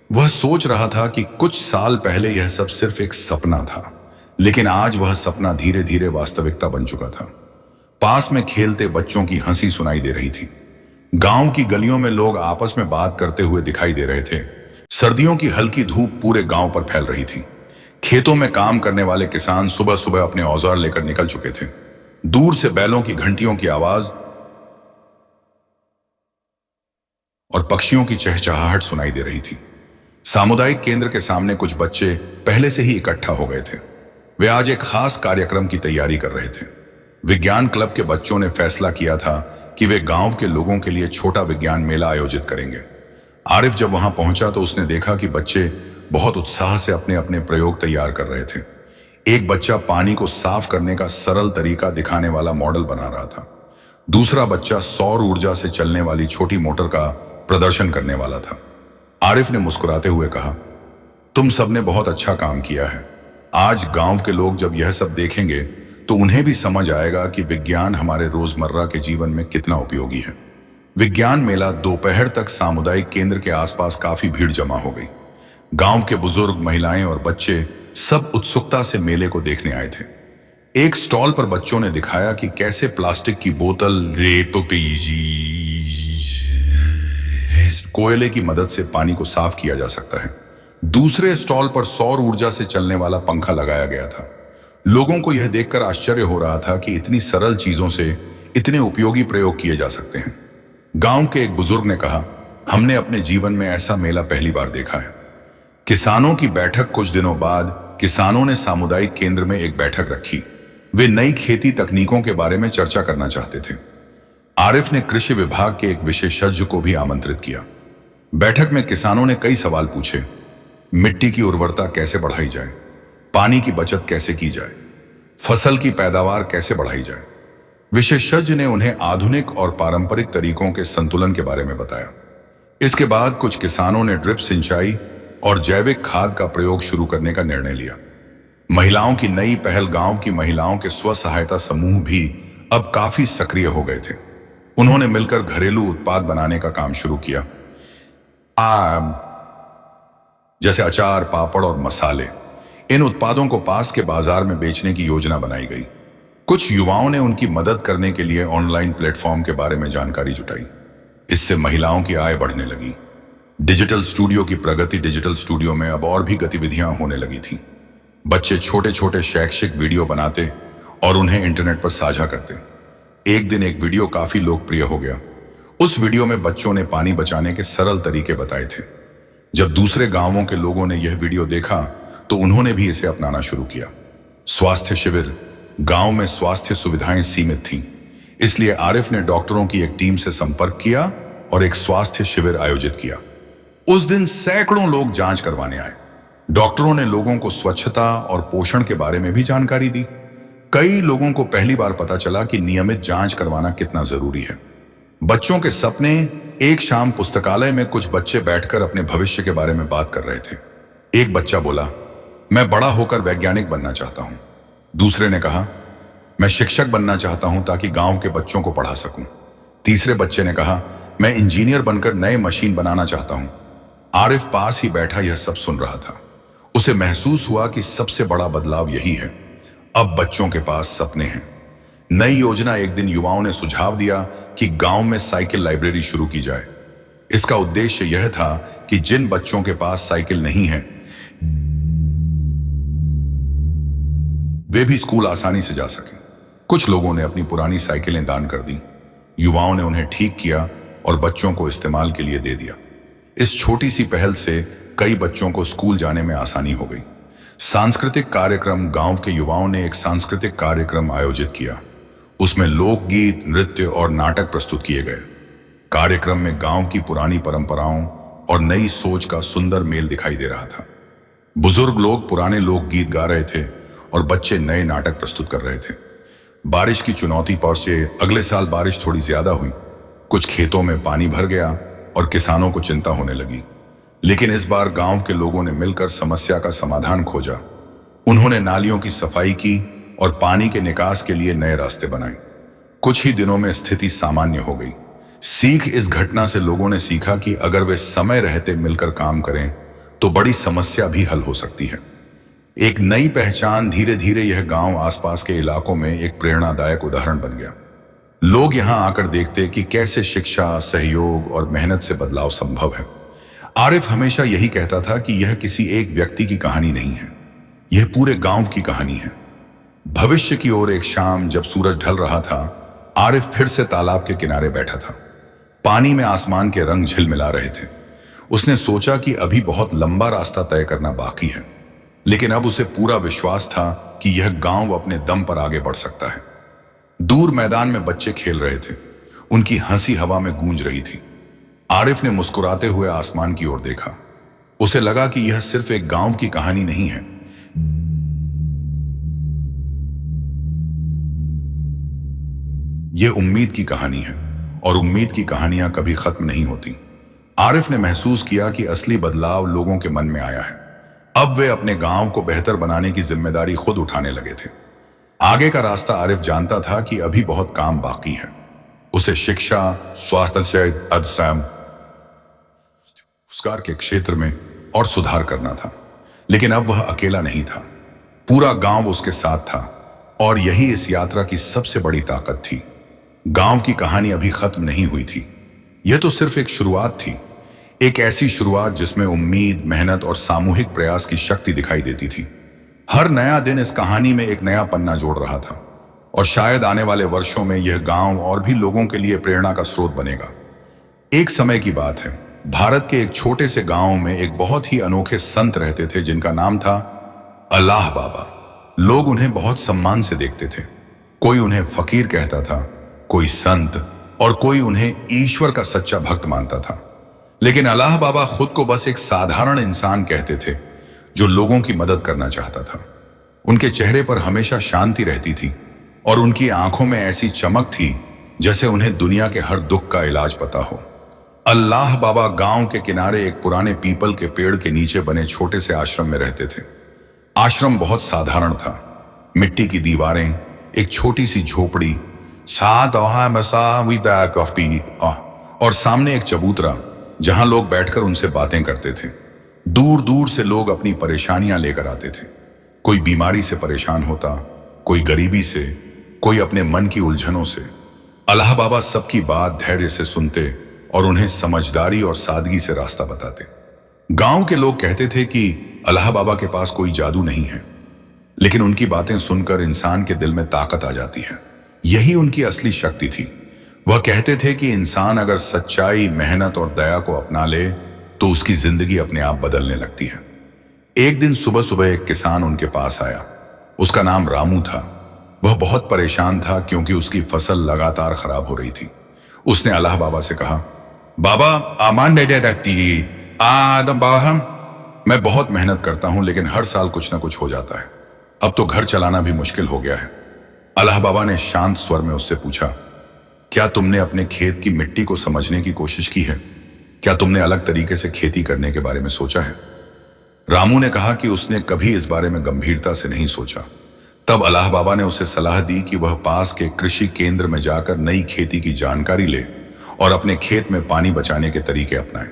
वह सोच रहा था कि कुछ साल पहले यह सब सिर्फ एक सपना था, लेकिन आज वह सपना धीरे धीरे वास्तविकता बन चुका था। पास में खेलते बच्चों की हंसी सुनाई दे रही थी। गांव की गलियों में लोग आपस में बात करते हुए दिखाई दे रहे थे। सर्दियों की हल्की धूप पूरे गांव पर फैल रही थी। खेतों में काम करने वाले किसान सुबह सुबह अपने औजार लेकर निकल चुके थे। दूर से बैलों की घंटियों की आवाज और पक्षियों की चहचहाहट सुनाई दे रही थी। सामुदायिक केंद्र के सामने कुछ बच्चे पहले से ही इकट्ठा हो गए थे। वे आज एक खास कार्यक्रम की तैयारी कर रहे थे। विज्ञान क्लब के बच्चों ने फैसला किया था कि वे गांव के लोगों के लिए छोटा विज्ञान मेला आयोजित करेंगे। आरिफ जब वहां पहुंचा तो उसने देखा कि बच्चे बहुत उत्साह से अपने अपने प्रयोग तैयार कर रहे थे। एक बच्चा पानी को साफ करने का सरल तरीका दिखाने वाला मॉडल बना रहा था। दूसरा बच्चा सौर ऊर्जा से चलने वाली छोटी मोटर का प्रदर्शन करने वाला था। आरिफ ने मुस्कुराते हुए कहा, तुम सबने बहुत अच्छा काम किया है। आज गांव के लोग जब यह सब देखेंगे तो उन्हें भी समझ आएगा कि विज्ञान हमारे रोजमर्रा के जीवन में कितना उपयोगी है। विज्ञान मेला दोपहर तक सामुदायिक केंद्र के आसपास काफी भीड़ जमा हो गई। गांव के बुजुर्ग, महिलाएं और बच्चे सब उत्सुकता से मेले को देखने आए थे। एक स्टॉल पर बच्चों ने दिखाया कि कैसे प्लास्टिक की बोतल, कोयले की मदद से पानी को साफ किया जा सकता है। दूसरे स्टॉल पर सौर ऊर्जा से चलने वाला पंखा लगाया गया था। लोगों को यह देखकर आश्चर्य हो रहा था कि इतनी सरल चीजों से इतने उपयोगी प्रयोग किए जा सकते हैं। गांव के एक बुजुर्ग ने कहा, हमने अपने जीवन में ऐसा मेला पहली बार देखा है। किसानों की बैठक। कुछ दिनों बाद किसानों ने सामुदायिक केंद्र में एक बैठक रखी। वे नई खेती तकनीकों के बारे में चर्चा करना चाहते थे। आरिफ ने कृषि विभाग के एक विशेषज्ञ को भी आमंत्रित किया। बैठक में किसानों ने कई सवाल पूछे। मिट्टी की उर्वरता कैसे बढ़ाई जाए, पानी की बचत कैसे की जाए, फसल की पैदावार कैसे बढ़ाई जाए। विशेषज्ञ ने उन्हें आधुनिक और पारंपरिक तरीकों के संतुलन के बारे में बताया। इसके बाद कुछ किसानों ने ड्रिप सिंचाई और जैविक खाद का प्रयोग शुरू करने का निर्णय लिया। महिलाओं की नई पहल। गांव की महिलाओं के स्व सहायता समूह भी अब काफी सक्रिय हो गए थे। उन्होंने मिलकर घरेलू उत्पाद बनाने का काम शुरू किया, जैसे अचार, पापड़ और मसाले। इन उत्पादों को पास के बाजार में बेचने की योजना बनाई गई। कुछ युवाओं ने उनकी मदद करने के लिए ऑनलाइन प्लेटफॉर्म के बारे में जानकारी जुटाई। इससे महिलाओं की आय बढ़ने लगी। डिजिटल स्टूडियो की प्रगति। डिजिटल स्टूडियो में अब और भी गतिविधियां होने लगी थीं। बच्चे छोटे छोटे शैक्षिक वीडियो बनाते और उन्हें इंटरनेट पर साझा करते। एक दिन एक वीडियो काफी लोकप्रिय हो गया। उस वीडियो में बच्चों ने पानी बचाने के सरल तरीके बताए थे। जब दूसरे गांवों के लोगों ने यह वीडियो देखा तो उन्होंने भी इसे अपनाना शुरू किया। स्वास्थ्य शिविर। गांव में स्वास्थ्य सुविधाएं सीमित थीं, इसलिए आरिफ ने डॉक्टरों की एक टीम से संपर्क किया और एक स्वास्थ्य शिविर आयोजित किया। उस दिन सैकड़ों लोग जांच करवाने आए। डॉक्टरों ने लोगों को स्वच्छता और पोषण के बारे में भी जानकारी दी। कई लोगों को पहली बार पता चला कि नियमित जांच करवाना कितना जरूरी है। बच्चों के सपने। एक शाम पुस्तकालय में कुछ बच्चे बैठकर अपने भविष्य के बारे में बात कर रहे थे। एक बच्चा बोला, मैं बड़ा होकर वैज्ञानिक बनना चाहता हूं। दूसरे ने कहा, मैं शिक्षक बनना चाहता हूं ताकि गांव के बच्चों को पढ़ा सकूं। तीसरे बच्चे ने कहा, मैं इंजीनियर बनकर नए मशीन बनाना चाहता हूं। आरिफ पास ही बैठा यह सब सुन रहा था। उसे महसूस हुआ कि सबसे बड़ा बदलाव यही है। अब बच्चों के पास सपने हैं। नई योजना। एक दिन युवाओं ने सुझाव दिया कि गांव में साइकिल लाइब्रेरी शुरू की जाए। इसका उद्देश्य यह था कि जिन बच्चों के पास साइकिल नहीं है वे भी स्कूल आसानी से जा सकें। कुछ लोगों ने अपनी पुरानी साइकिलें दान कर दी। युवाओं ने उन्हें ठीक किया और बच्चों को इस्तेमाल के लिए दे दिया। इस छोटी सी पहल से कई बच्चों को स्कूल जाने में आसानी हो गई। सांस्कृतिक कार्यक्रम। गांव के युवाओं ने एक सांस्कृतिक कार्यक्रम आयोजित किया। उसमें लोकगीत, नृत्य और नाटक प्रस्तुत किए गए। कार्यक्रम में गांव की पुरानी परंपराओं और नई सोच का सुंदर मेल दिखाई दे रहा था। बुजुर्ग लोग पुराने लोकगीत गा रहे थे और बच्चे नए नाटक प्रस्तुत कर रहे थे। बारिश की चुनौती पर से अगले साल बारिश थोड़ी ज्यादा हुई। कुछ खेतों में पानी भर गया और किसानों को चिंता होने लगी। लेकिन इस बार गांव के लोगों ने मिलकर समस्या का समाधान खोजा। उन्होंने नालियों की सफाई की और पानी के निकास के लिए नए रास्ते बनाए। कुछ ही दिनों में स्थिति सामान्य हो गई। सीख। इस घटना से लोगों ने सीखा कि अगर वे समय रहते मिलकर काम करें तो बड़ी समस्या भी हल हो सकती है। एक नई पहचान। धीरे धीरे यह गांव आसपास के इलाकों में एक प्रेरणादायक उदाहरण बन गया। लोग यहां आकर देखते कि कैसे शिक्षा, सहयोग और मेहनत से बदलाव संभव है। आरिफ हमेशा यही कहता था कि यह किसी एक व्यक्ति की कहानी नहीं है, यह पूरे गांव की कहानी है। भविष्य की ओर। एक शाम जब सूरज ढल रहा था, आरिफ फिर से तालाब के किनारे बैठा था। पानी में आसमान के रंग झिलमिला रहे थे। उसने सोचा कि अभी बहुत लंबा रास्ता तय करना बाकी है। लेकिन अब उसे पूरा विश्वास था कि यह गांव अपने दम पर आगे बढ़ सकता है। दूर मैदान में बच्चे खेल रहे थे। उनकी हंसी हवा में गूंज रही थी। आरिफ ने मुस्कुराते हुए आसमान की ओर देखा। उसे लगा कि यह सिर्फ एक गांव की कहानी नहीं है, यह उम्मीद की कहानी है, और उम्मीद की कहानियां कभी खत्म नहीं होती। आरिफ ने महसूस किया कि असली बदलाव लोगों के मन में आया है। अब वे अपने गांव को बेहतर बनाने की जिम्मेदारी खुद उठाने लगे थे। आगे का रास्ता आरिफ जानता था कि अभी बहुत काम बाकी है। उसे शिक्षा, स्वास्थ्य से रोजगार के क्षेत्र में और सुधार करना था। लेकिन अब वह अकेला नहीं था, पूरा गांव उसके साथ था, और यही इस यात्रा की सबसे बड़ी ताकत थी। गांव की कहानी अभी खत्म नहीं हुई थी। यह तो सिर्फ एक शुरुआत थी, एक ऐसी शुरुआत जिसमें उम्मीद, मेहनत और सामूहिक प्रयास की शक्ति दिखाई देती थी। हर नया दिन इस कहानी में एक नया पन्ना जोड़ रहा था, और शायद आने वाले वर्षों में यह गांव और भी लोगों के लिए प्रेरणा का स्रोत बनेगा। एक समय की बात है, भारत के एक छोटे से गांव में एक बहुत ही अनोखे संत रहते थे जिनका नाम था अल्लाह बाबा। लोग उन्हें बहुत सम्मान से देखते थे। कोई उन्हें फकीर कहता था, कोई संत, और कोई उन्हें ईश्वर का सच्चा भक्त मानता था। लेकिन अल्लाह बाबा खुद को बस एक साधारण इंसान कहते थे जो लोगों की मदद करना चाहता था। उनके चेहरे पर हमेशा शांति रहती थी, और उनकी आंखों में ऐसी चमक थी जैसे उन्हें दुनिया के हर दुख का इलाज पता हो। अल्लाह बाबा गांव के किनारे एक पुराने पीपल के पेड़ के नीचे बने छोटे से आश्रम में रहते थे। आश्रम बहुत साधारण था। मिट्टी की दीवारें, एक छोटी सी झोपड़ी, और सामने एक चबूतरा जहां लोग बैठकर उनसे बातें करते थे। दूर दूर से लोग अपनी परेशानियां लेकर आते थे। कोई बीमारी से परेशान होता, कोई गरीबी से, कोई अपने मन की उलझनों से। अल्लाह बाबा सबकी बात धैर्य से सुनते और उन्हें समझदारी और सादगी से रास्ता बताते। गांव के लोग कहते थे कि अल्लाह बाबा के पास कोई जादू नहीं है, लेकिन उनकी बातें सुनकर इंसान के दिल में ताकत आ जाती है। यही उनकी असली शक्ति थी। वह कहते थे कि इंसान अगर सच्चाई, मेहनत और दया को अपना ले तो उसकी जिंदगी अपने आप बदलने लगती है। एक दिन सुबह सुबह एक किसान उनके पास आया। उसका नाम रामू था। वह बहुत परेशान था क्योंकि उसकी फसल लगातार खराब हो रही थी। उसने अल्लाह बाबा से कहा, बाबा आमान दे रहती मैं बहुत मेहनत करता हूं लेकिन हर साल कुछ ना कुछ हो जाता है। अब तो घर चलाना भी मुश्किल हो गया है। अल्लाह बाबा ने शांत स्वर में उससे पूछा, क्या तुमने अपने खेत की मिट्टी को समझने की कोशिश की है? क्या तुमने अलग तरीके से खेती करने के बारे में सोचा है? रामू ने कहा कि उसने कभी इस बारे में गंभीरता से नहीं सोचा। तब अल्लाह बाबा ने उसे सलाह दी कि वह पास के कृषि केंद्र में जाकर नई खेती की जानकारी ले और अपने खेत में पानी बचाने के तरीके अपनाए।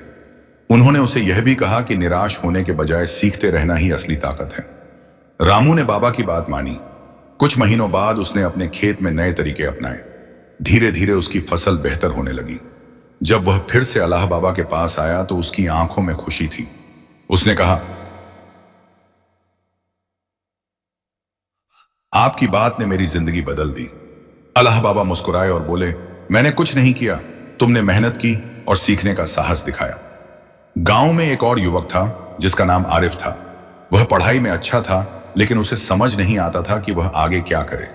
उन्होंने उसे यह भी कहा कि निराश होने के बजाय सीखते रहना ही असली ताकत है। रामू ने बाबा की बात मानी। कुछ महीनों बाद उसने अपने खेत में नए तरीके अपनाए। धीरे धीरे उसकी फसल बेहतर होने लगी। जब वह फिर से अल्लाह बाबा के पास आया तो उसकी आंखों में खुशी थी। उसने कहा, आपकी बात ने मेरी जिंदगी बदल दी। अल्लाह बाबा मुस्कुराए और बोले, मैंने कुछ नहीं किया, तुमने मेहनत की और सीखने का साहस दिखाया। गांव में एक और युवक था जिसका नाम आरिफ था। वह पढ़ाई में अच्छा था लेकिन उसे समझ नहीं आता था कि वह आगे क्या करे।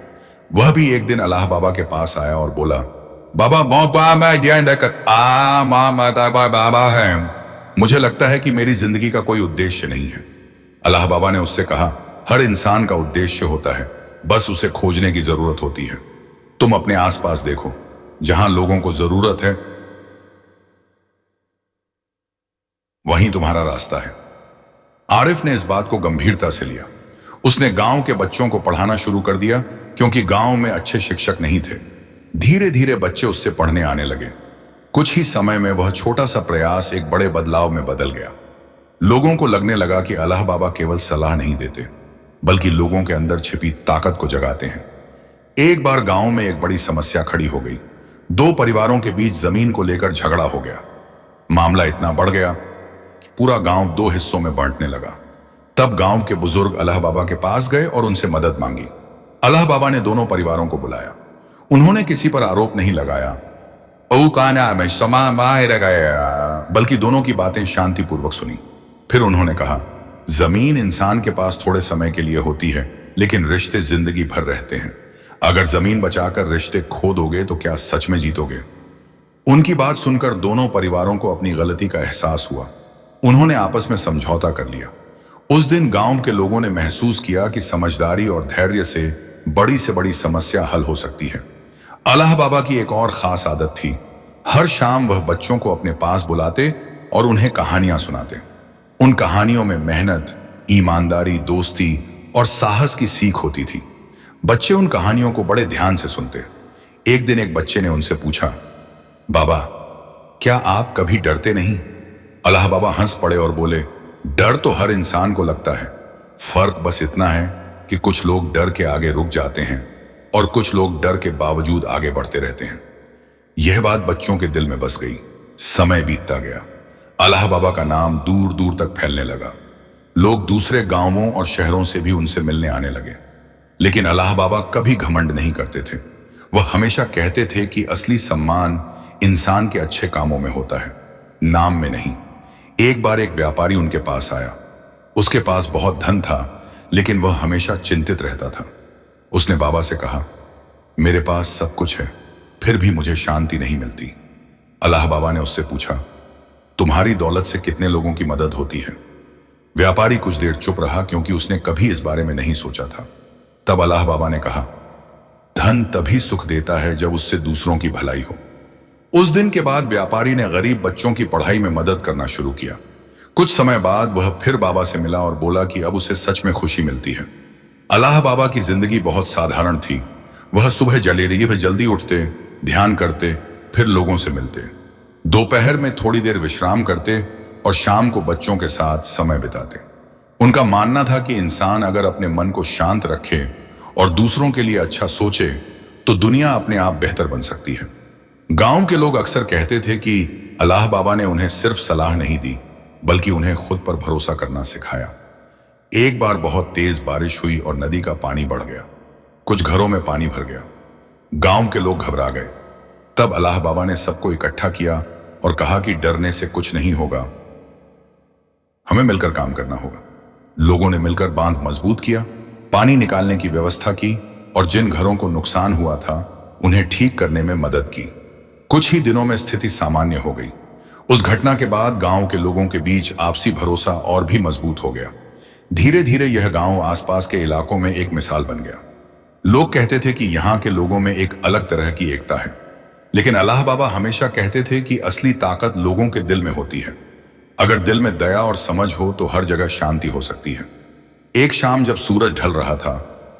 वह भी एक दिन अल्लाह बाबा के पास आया और बोला, बाबा बाबा है, मुझे लगता है कि मेरी जिंदगी का कोई उद्देश्य नहीं है। अल्लाह बाबा ने उससे कहा, हर इंसान का उद्देश्य होता है, बस उसे खोजने की जरूरत होती है। तुम अपने आसपास देखो, जहां लोगों को जरूरत है वहीं तुम्हारा रास्ता है। आरिफ ने इस बात को गंभीरता से लिया। उसने गांव के बच्चों को पढ़ाना शुरू कर दिया क्योंकि गांव में अच्छे शिक्षक नहीं थे। धीरे धीरे बच्चे उससे पढ़ने आने लगे। कुछ ही समय में वह छोटा सा प्रयास एक बड़े बदलाव में बदल गया। लोगों को लगने लगा कि अल्लाह बाबा केवल सलाह नहीं देते बल्कि लोगों के अंदर छिपी ताकत को जगाते हैं। एक बार गांव में एक बड़ी समस्या खड़ी हो गई। दो परिवारों के बीच जमीन को लेकर झगड़ा हो गया। मामला इतना बढ़ गया कि पूरा गांव दो हिस्सों में बांटने लगा। तब गांव के बुजुर्ग अल्लाह बाबा के पास गए और उनसे मदद मांगी। अल्लाह बाबा ने दोनों परिवारों को बुलाया। उन्होंने किसी पर आरोप नहीं लगाया, बल्कि दोनों की बातें शांतिपूर्वक सुनी। फिर उन्होंने कहा, जमीन इंसान के पास थोड़े समय के लिए होती है, लेकिन रिश्ते जिंदगी भर रहते हैं। अगर जमीन बचाकर रिश्ते खो दोगे तो क्या सच में जीतोगे? उनकी बात सुनकर दोनों परिवारों को अपनी गलती का एहसास हुआ। उन्होंने आपस में समझौता कर लिया। उस दिन गांव के लोगों ने महसूस किया कि समझदारी और धैर्य से बड़ी समस्या हल हो सकती है। अल्लाह बाबा की एक और खास आदत थी। हर शाम वह बच्चों को अपने पास बुलाते और उन्हें कहानियां सुनाते। उन कहानियों में मेहनत, ईमानदारी, दोस्ती और साहस की सीख होती थी। बच्चे उन कहानियों को बड़े ध्यान से सुनते। एक दिन एक बच्चे ने उनसे पूछा, बाबा, क्या आप कभी डरते नहीं? अल्लाह बाबा हंस पड़े और बोले, डर तो हर इंसान को लगता है। फर्क बस इतना है कि कुछ लोग डर के आगे रुक जाते हैं और कुछ लोग डर के बावजूद आगे बढ़ते रहते हैं। यह बात बच्चों के दिल में बस गई। समय बीतता गया। अल्लाह बाबा का नाम दूर दूर तक फैलने लगा। लोग दूसरे गांवों और शहरों से भी उनसे मिलने आने लगे। लेकिन अल्लाह बाबा कभी घमंड नहीं करते थे। वह हमेशा कहते थे कि असली सम्मान इंसान के अच्छे कामों में होता है, नाम में नहीं। एक बार एक व्यापारी उनके पास आया। उसके पास बहुत धन था, लेकिन वह हमेशा चिंतित रहता था। उसने बाबा से कहा, मेरे पास सब कुछ है, फिर भी मुझे शांति नहीं मिलती। अल्लाह बाबा ने उससे पूछा, तुम्हारी दौलत से कितने लोगों की मदद होती है? व्यापारी कुछ देर चुप रहा, क्योंकि उसने कभी इस बारे में नहीं सोचा था। तब अल्लाह बाबा ने कहा, धन तभी सुख देता है जब उससे दूसरों की भलाई हो। उस दिन के बाद व्यापारी ने गरीब बच्चों की पढ़ाई में मदद करना शुरू किया। कुछ समय बाद वह फिर बाबा से मिला और बोला कि अब उसे सच में खुशी मिलती है। अल्लाह बाबा की जिंदगी बहुत साधारण थी। वह सुबह जल्दी उठते, ध्यान करते, फिर लोगों से मिलते, दोपहर में थोड़ी देर विश्राम करते और शाम को बच्चों के साथ समय बिताते। उनका मानना था कि इंसान अगर अपने मन को शांत रखे और दूसरों के लिए अच्छा सोचे तो दुनिया अपने आप बेहतर बन सकती है। गांव के लोग अक्सर कहते थे कि अल्लाह बाबा ने उन्हें सिर्फ सलाह नहीं दी, बल्कि उन्हें खुद पर भरोसा करना सिखाया। एक बार बहुत तेज बारिश हुई और नदी का पानी बढ़ गया। कुछ घरों में पानी भर गया। गांव के लोग घबरा गए। तब अल्लाह बाबा ने सबको इकट्ठा किया और कहा कि डरने से कुछ नहीं होगा, हमें मिलकर काम करना होगा। लोगों ने मिलकर बांध मजबूत किया, पानी निकालने की व्यवस्था की और जिन घरों को नुकसान हुआ था उन्हें ठीक करने में मदद की। कुछ ही दिनों में स्थिति सामान्य हो गई। उस घटना के बाद गांव के लोगों के बीच आपसी भरोसा और भी मजबूत हो गया। धीरे धीरे यह गांव आसपास के इलाकों में एक मिसाल बन गया। लोग कहते थे कि यहाँ के लोगों में एक अलग तरह की एकता है। लेकिन अल्लाह बाबा हमेशा कहते थे कि असली ताकत लोगों के दिल में होती है। अगर दिल में दया और समझ हो तो हर जगह शांति हो सकती है। एक शाम जब सूरज ढल रहा था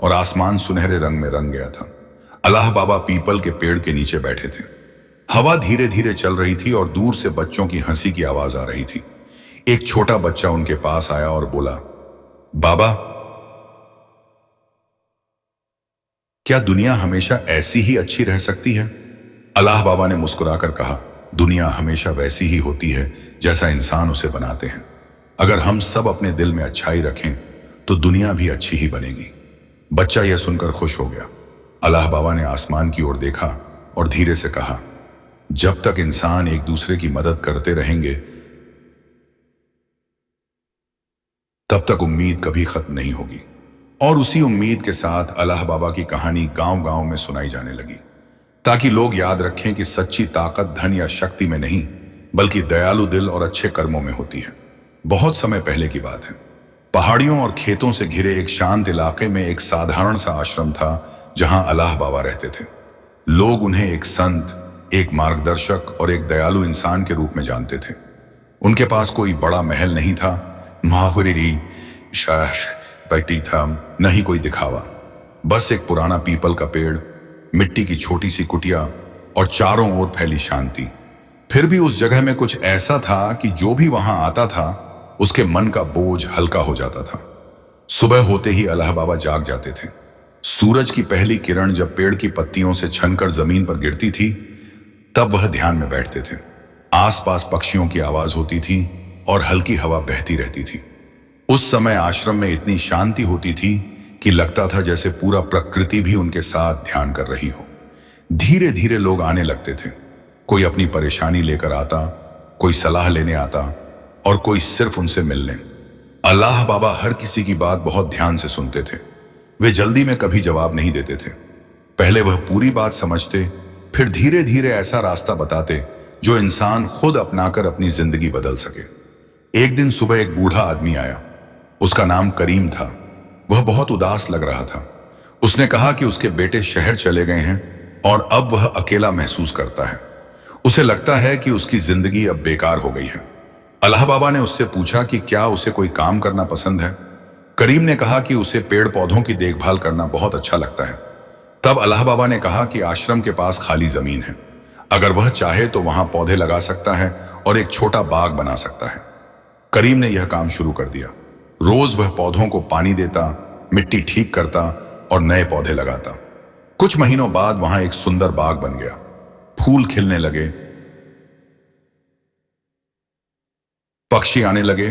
और आसमान सुनहरे रंग में रंग गया था, अल्लाह बाबा पीपल के पेड़ के नीचे बैठे थे। हवा धीरे धीरे चल रही थी और दूर से बच्चों की हंसी की आवाज आ रही थी। एक छोटा बच्चा उनके पास आया और बोला, बाबा, क्या दुनिया हमेशा ऐसी ही अच्छी रह सकती है? अल्लाह बाबा ने मुस्कुराकर कहा, दुनिया हमेशा वैसी ही होती है जैसा इंसान उसे बनाते हैं। अगर हम सब अपने दिल में अच्छाई रखें तो दुनिया भी अच्छी ही बनेगी। बच्चा यह सुनकर खुश हो गया। अल्लाह बाबा ने आसमान की ओर देखा और धीरे से कहा, जब तक इंसान एक दूसरे की मदद करते रहेंगे तब तक उम्मीद कभी खत्म नहीं होगी। और उसी उम्मीद के साथ अल्लाह बाबा की कहानी गांव-गांव में सुनाई जाने लगी, ताकि लोग याद रखें कि सच्ची ताकत धन या शक्ति में नहीं, बल्कि दयालु दिल और अच्छे कर्मों में होती है। बहुत समय पहले की बात है। पहाड़ियों और खेतों से घिरे एक शांत इलाके में एक साधारण सा आश्रम था जहां अल्लाह बाबा रहते थे। लोग उन्हें एक संत, एक मार्गदर्शक और एक दयालु इंसान के रूप में जानते थे। उनके पास कोई बड़ा महल नहीं था, बैठी था, न ही कोई दिखावा। बस एक पुराना पीपल का पेड़, मिट्टी की छोटी सी कुटिया और चारों ओर फैली शांति। फिर भी उस जगह में कुछ ऐसा था कि जो भी वहां आता था उसके मन का बोझ हल्का हो जाता था। सुबह होते ही अल्लाह बाबा जाग जाते थे। सूरज की पहली किरण जब पेड़ की पत्तियों से छनकर जमीन पर गिरती थी तब वह ध्यान में बैठते थे। आसपास पक्षियों की आवाज होती थी और हल्की हवा बहती रहती थी। उस समय आश्रम में इतनी शांति होती थी कि लगता था जैसे पूरा प्रकृति भी उनके साथ ध्यान कर रही हो। धीरे धीरे लोग आने लगते थे। कोई अपनी परेशानी लेकर आता, कोई सलाह लेने आता और कोई सिर्फ उनसे मिलने। अल्लाह बाबा हर किसी की बात बहुत ध्यान से सुनते थे। वे जल्दी में कभी जवाब नहीं देते थे। पहले वह पूरी बात समझते, फिर धीरे धीरे ऐसा रास्ता बताते जो इंसान खुद अपनाकर अपनी जिंदगी बदल सके। एक दिन सुबह एक बूढ़ा आदमी आया। उसका नाम करीम था। वह बहुत उदास लग रहा था। उसने कहा कि उसके बेटे शहर चले गए हैं और अब वह अकेला महसूस करता है। उसे लगता है कि उसकी जिंदगी अब बेकार हो गई है। अल्लाह बाबा ने उससे पूछा कि क्या उसे कोई काम करना पसंद है। करीम ने कहा कि उसे पेड़ पौधों की देखभाल करना बहुत अच्छा लगता है। तब अल्लाह बाबा ने कहा कि आश्रम के पास खाली जमीन है, अगर वह चाहे तो वहां पौधे लगा सकता है और एक छोटा बाग बना सकता है। करीम ने यह काम शुरू कर दिया। रोज वह पौधों को पानी देता, मिट्टी ठीक करता और नए पौधे लगाता। कुछ महीनों बाद वहां एक सुंदर बाग बन गया। फूल खिलने लगे, पक्षी आने लगे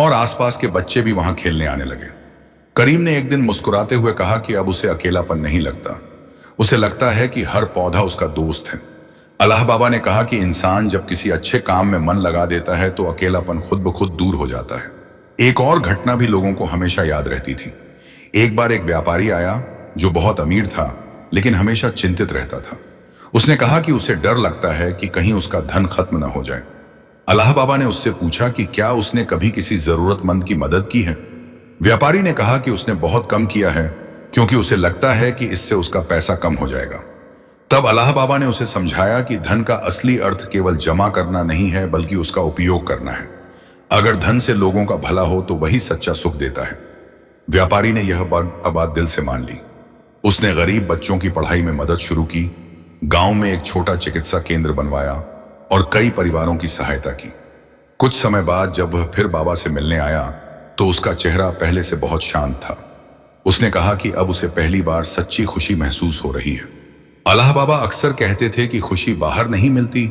और आसपास के बच्चे भी वहां खेलने आने लगे। करीम ने एक दिन मुस्कुराते हुए कहा कि अब उसे अकेलापन नहीं लगता। उसे लगता है कि हर पौधा उसका दोस्त है। अल्लाह बाबा ने कहा कि इंसान जब किसी अच्छे काम में मन लगा देता है तो अकेलापन खुद ब खुद दूर हो जाता है। एक और घटना भी लोगों को हमेशा याद रहती थी। एक बार एक व्यापारी आया जो बहुत अमीर था लेकिन हमेशा चिंतित रहता था। उसने कहा कि उसे डर लगता है कि कहीं उसका धन खत्म न हो जाए। अल्लाह बाबा ने उससे पूछा कि क्या उसने कभी किसी जरूरतमंद की मदद की है। व्यापारी ने कहा कि उसने बहुत कम किया है क्योंकि उसे लगता है कि इससे उसका पैसा कम हो जाएगा। तब अल्लाह बाबा ने उसे समझाया कि धन का असली अर्थ केवल जमा करना नहीं है बल्कि उसका उपयोग करना है। अगर धन से लोगों का भला हो तो वही सच्चा सुख देता है। व्यापारी ने यह बात दिल से मान ली। उसने गरीब बच्चों की पढ़ाई में मदद शुरू की, गांव में एक छोटा चिकित्सा केंद्र बनवाया और कई परिवारों की सहायता की। कुछ समय बाद जब वह फिर बाबा से मिलने आया तो उसका चेहरा पहले से बहुत शांत था। उसने कहा कि अब उसे पहली बार सच्ची खुशी महसूस हो रही है। अल्लाह बाबा अक्सर कहते थे कि खुशी बाहर नहीं मिलती,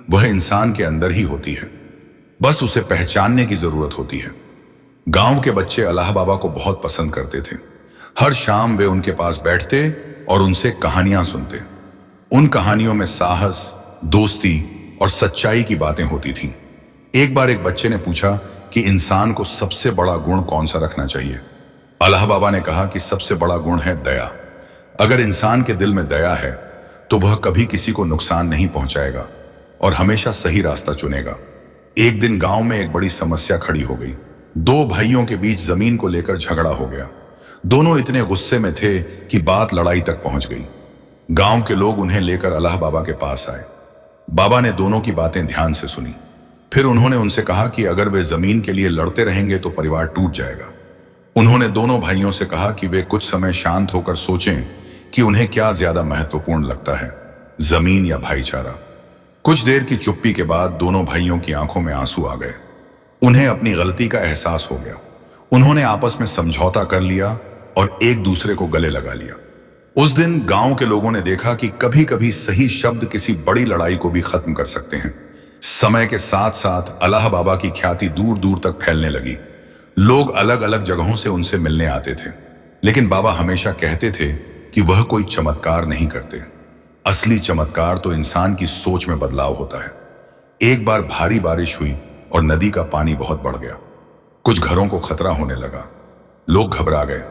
वह इंसान के अंदर ही होती है, बस उसे पहचानने की जरूरत होती है। गांव के बच्चे अल्लाह बाबा को बहुत पसंद करते थे। हर शाम वे उनके पास बैठते और उनसे कहानियां सुनते। उन कहानियों में साहस, दोस्ती और सच्चाई की बातें होती थीं। एक बार एक बच्चे ने पूछा कि इंसान को सबसे बड़ा गुण कौन सा रखना चाहिए। अल्लाह बाबा ने कहा कि सबसे बड़ा गुण है दया। अगर इंसान के दिल में दया है तो वह कभी किसी को नुकसान नहीं पहुंचाएगा और हमेशा सही रास्ता चुनेगा। एक दिन गांव में एक बड़ी समस्या खड़ी हो गई। दो भाइयों के बीच जमीन को लेकर झगड़ा हो गया। दोनों इतने गुस्से में थे कि बात लड़ाई तक पहुंच गई। गांव के लोग उन्हें लेकर अल्लाह बाबा के पास आए। बाबा ने दोनों की बातें ध्यान से सुनी। फिर उन्होंने उनसे कहा कि अगर वे जमीन के लिए लड़ते रहेंगे तो परिवार टूट जाएगा। उन्होंने दोनों भाइयों से कहा कि वे कुछ समय शांत होकर सोचें कि उन्हें क्या ज्यादा महत्वपूर्ण लगता है, जमीन या भाईचारा। कुछ देर की चुप्पी के बाद दोनों भाइयों की आंखों में आंसू आ गए। उन्हें अपनी गलती का एहसास हो गया। उन्होंने आपस में समझौता कर लिया और एक दूसरे को गले लगा लिया। उस दिन गांव के लोगों ने देखा कि कभी कभी सही शब्द किसी बड़ी लड़ाई को भी खत्म कर सकते हैं। समय के साथ साथ अल्लाह बाबा की ख्याति दूर दूर तक फैलने लगी। लोग अलग अलग जगहों से उनसे मिलने आते थे, लेकिन बाबा हमेशा कहते थे कि वह कोई चमत्कार नहीं करते। असली चमत्कार तो इंसान की सोच में बदलाव होता है। एक बार भारी बारिश हुई और नदी का पानी बहुत बढ़ गया। कुछ घरों को खतरा होने लगा। लोग घबरा गए।